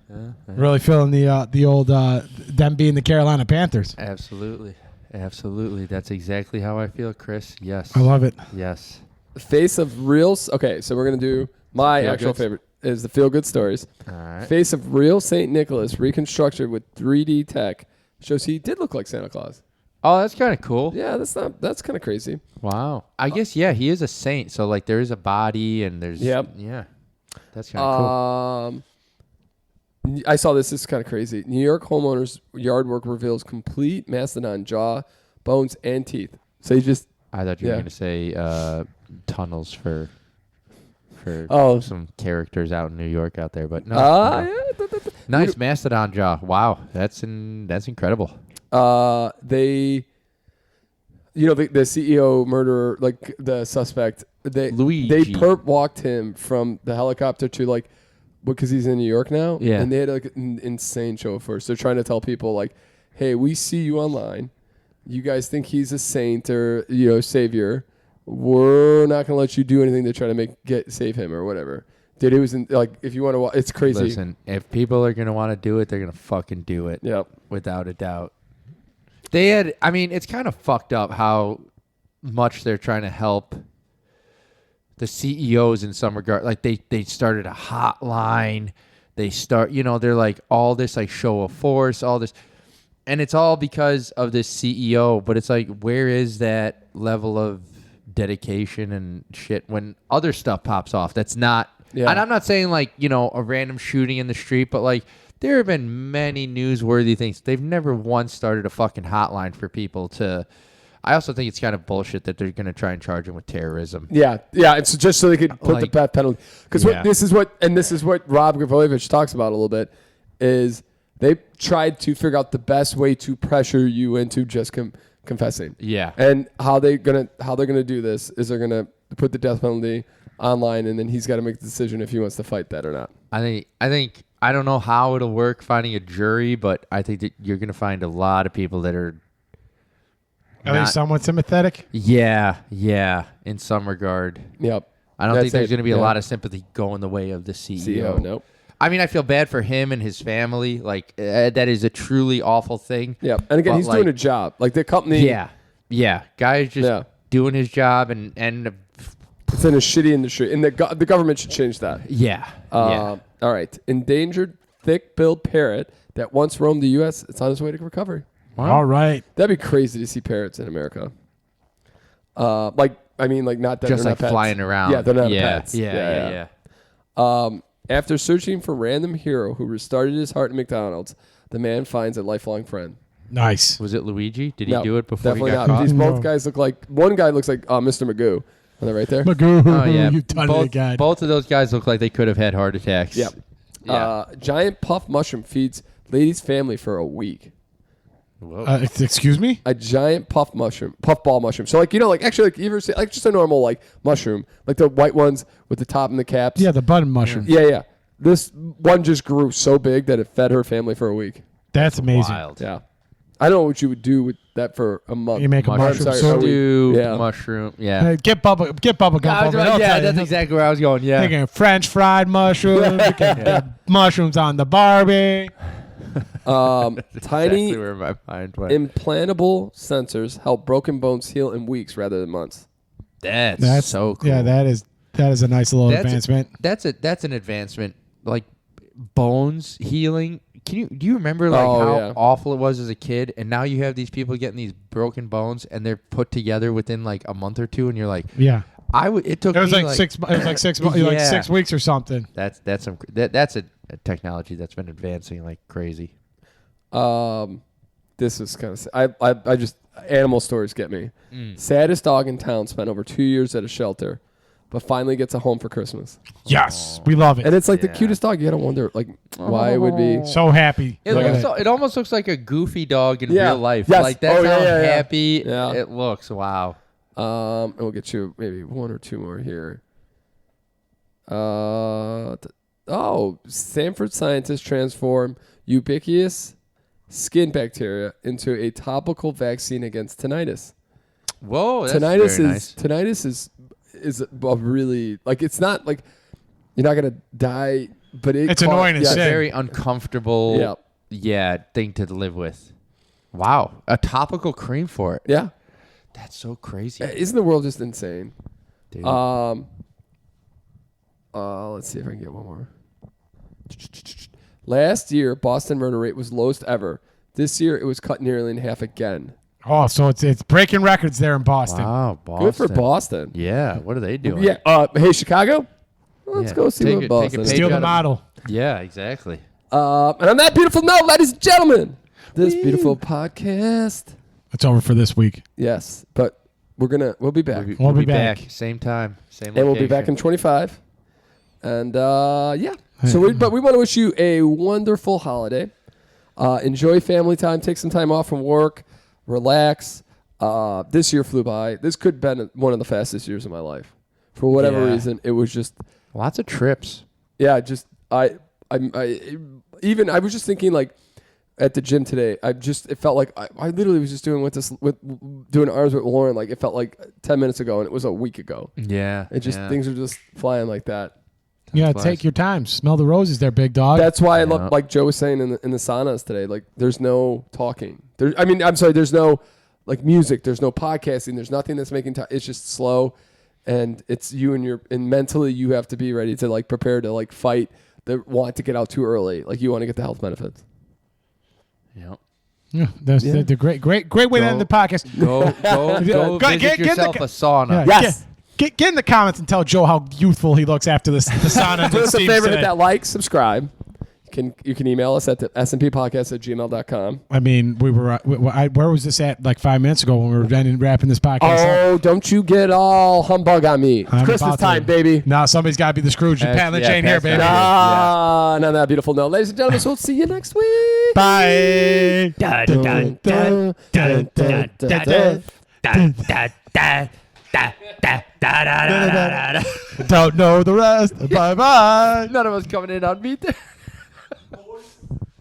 S2: Yeah.
S1: Really feeling the old them being the Carolina Panthers.
S2: Absolutely. That's exactly how I feel, Chris. Yes.
S1: I love it.
S2: Yes.
S3: Face of real. Okay, so we're gonna do my
S2: Feel
S3: actual
S2: goods?
S3: favorite is the feel good stories.
S2: All right.
S3: Face of real St. Nicholas reconstructed with 3D tech shows he did look like Santa Claus.
S2: Oh, that's kind of cool.
S3: Yeah, that's kind of crazy.
S2: Wow. I guess, yeah, he is a saint. So, like, there is a body and there's...
S3: Yep.
S2: Yeah. That's kind of cool.
S3: I saw this. This is kind of crazy. New York homeowners yard work reveals complete mastodon jaw, bones, and teeth. So you just...
S2: I thought you were going to say tunnels for some characters out in New York out there, but no.
S3: Yeah.
S2: Nice mastodon jaw. Wow. That's incredible.
S3: The CEO murderer, like the suspect,
S2: Luigi.
S3: they perp walked him from the helicopter to like, because he's in New York now.
S2: Yeah.
S3: And they had like an insane show first. They're trying to tell people like, hey, we see you online. You guys think he's a saint or, savior. We're not going to let you do anything to try to save him or whatever. Dude, it was if you want to watch, it's crazy.
S2: Listen, if people are going to want to do it, they're going to fucking do it.
S3: Yep.
S2: Without a doubt. It's kind of fucked up how much they're trying to help the CEOs in some regard. Like they started a hotline. They're like all this like show of force, all this. And it's all because of this CEO, but it's like, where is that level of dedication and shit when other stuff pops off? That's not, and I'm not saying like, a random shooting in the street, but like there have been many newsworthy things. They've never once started a fucking hotline for people to, I also think it's kind of bullshit that they're going to try and charge him with terrorism.
S3: Yeah. It's just so they could put the death penalty. Because this is what Rob Gravolovich talks about a little bit is They tried to figure out the best way to pressure you into just confessing.
S2: Yeah.
S3: And how they're gonna do this is they're gonna put the death penalty online, and then he's got to make the decision if he wants to fight that or not.
S2: I think I don't know how it'll work finding a jury, but I think that you're gonna find a lot of people that are
S1: At least somewhat sympathetic.
S2: Yeah, in some regard.
S3: Yep.
S2: I don't think there's going to be a
S3: Yeah.
S2: lot of sympathy going the way of the CEO.
S3: Nope.
S2: I mean, I feel bad for him and his family. Like, that is a truly awful thing.
S3: Yep. And again,
S2: But,
S3: he's
S2: like,
S3: doing a job. Like the company.
S2: Yeah. Guy's just doing his job and
S3: It's in a shitty industry, and the government should change that.
S2: yeah.
S3: All right. Endangered thick-billed parrot that once roamed the U.S. It's on its way to recovery.
S2: Wow.
S1: All right.
S3: That'd be crazy to see parrots in America. Not that
S2: Just
S3: they're
S2: like
S3: not pets.
S2: flying around.
S3: Yeah, they're not
S2: yeah.
S3: pets.
S2: Yeah.
S3: After searching for random hero who restarted his heart at McDonald's, the man finds a lifelong friend.
S1: Nice.
S2: Was it Luigi? Did he
S3: No,
S2: do it before
S3: definitely
S2: he got
S3: not.
S2: caught?
S3: These both
S1: No.
S3: guys look like one guy looks like Mr. Magoo. Are they right there?
S1: Magoo,
S2: Oh, yeah.
S1: you've done it again.
S2: Both of those guys look like they could have had heart attacks.
S3: Yep.
S2: Yeah.
S3: Giant puff mushroom feeds lady's family for a week.
S2: Whoa.
S1: Excuse me?
S3: A giant puff ball mushroom. So you ever see just a normal mushroom, like the white ones with the top and the caps.
S1: Yeah, the button mushroom.
S3: Yeah. This one just grew so big that it fed her family for a week.
S1: That's amazing.
S2: Wild.
S3: Yeah. I don't know what you would do with that for a month.
S1: You make a mushroom
S3: sorry,
S1: soup.
S2: Stew,
S3: Yeah.
S2: mushroom. Yeah.
S1: Hey, get bubble gum. over there.
S2: Yeah, that's exactly where I was going. Yeah.
S1: Thinking French fried mushrooms. You can get mushrooms on the Barbie.
S3: Tiny
S2: Exactly where my mind went.
S3: implantable sensors help broken bones heal in weeks rather than months.
S2: That's so cool.
S1: Yeah, that is a nice little advancement.
S2: That's an advancement. Like bones healing. Do you remember how awful it was as a kid? And now you have these people getting these broken bones, and they're put together within like a month or two, and you're like,
S1: Yeah.
S2: It took.
S1: It was
S2: me
S1: like 6 months. It was like 6 months. Like
S2: Yeah.
S1: 6 weeks or something.
S2: That's a technology that's been advancing like crazy.
S3: This is kind of I just animal stories get me. Saddest dog in town spent over 2 years at a shelter, but finally gets a home for Christmas.
S1: Yes, we love it.
S3: And it's like the
S2: Yeah.
S3: cutest dog. You gotta wonder why it would be.
S1: So happy.
S2: It almost looks like a goofy dog in
S3: Yeah.
S2: real life.
S3: Yes.
S2: Like that's
S3: Oh, yeah,
S2: how
S3: yeah, yeah.
S2: happy
S3: Yeah.
S2: it looks. Wow.
S3: And we'll get you maybe one or two more here. Stanford scientists transform ubiquitous skin bacteria into a topical vaccine against tinnitus.
S2: Whoa, that's
S3: Tinnitus
S2: very nice.
S3: tinnitus is a really it's not like you're not gonna die, but
S1: It's annoying as
S2: It's a
S1: shit.
S2: very uncomfortable thing to live with. Wow. A topical cream for it.
S3: Yeah.
S2: That's so crazy.
S3: Isn't the world just insane?
S2: Dude.
S3: Let's see if I can get one more. Last year, Boston murder rate was lowest ever. This year, it was cut nearly in half again.
S1: Oh, so it's breaking records there in Boston.
S2: Wow, Boston.
S3: Good for Boston.
S2: Yeah, what are they doing?
S3: Yeah. Hey, Chicago. Let's
S2: Yeah.
S3: go see
S2: Take
S3: what
S2: a
S3: Boston.
S2: page
S3: is.
S1: Steal
S2: out
S1: the
S2: of-
S1: model.
S2: Yeah, exactly.
S3: And on that beautiful note, ladies and gentlemen, this beautiful podcast.
S1: It's over for this week.
S3: Yes, but we'll be back,
S1: We'll be back.
S2: Same time, same
S3: and we'll be back in 25. And so we want to wish you a wonderful holiday. Enjoy family time. Take some time off from work. Relax. This year flew by. This could have been one of the fastest years of my life. For whatever reason, it was just
S2: Lots of trips.
S3: yeah. Just I was just thinking at the gym today. It felt like I literally was just doing doing arms with Lauren. Like it felt like 10 minutes ago, and it was a week ago.
S2: Yeah.
S3: Things are just flying like that.
S1: Yeah,
S2: Bless.
S1: take your time. Smell the roses there, big dog.
S3: That's why I love, like Joe was saying in the saunas today, there's no talking. There's no music. There's no podcasting. There's nothing that's making time. It's just slow, and it's you and mentally you have to be ready to prepare to fight the want to get out too early. You want to get the health benefits.
S2: Yep.
S1: Yeah, that's the great way to end the podcast.
S2: Go visit
S1: get
S2: yourself
S1: the-
S2: a sauna.
S1: Yeah,
S3: Yes.
S1: Get in the comments and tell Joe how youthful he looks after the sauna. and
S3: Do
S1: the
S3: us a
S1: steam
S3: favor,
S1: today.
S3: hit that like, subscribe. You you can email us at the snppodcast@gmail.com.
S1: I mean, where was this at like 5 minutes ago when we were wrapping this podcast up?
S3: Oh, don't you get all humbug on me. It's
S1: I'm
S3: Christmas
S1: about to.
S3: time, baby.
S1: Nah, somebody's got to be the Scrooge.
S2: Pass-
S1: Pat and
S2: yeah,
S1: Jane here,
S2: pass
S1: baby.
S2: that.
S3: Ah, on that beautiful note. Ladies and gentlemen, so we'll see you next week.
S1: Bye.
S4: Da da da da da da da da da da.
S1: Don't know the rest. Bye bye.
S3: None of us coming in on beat there.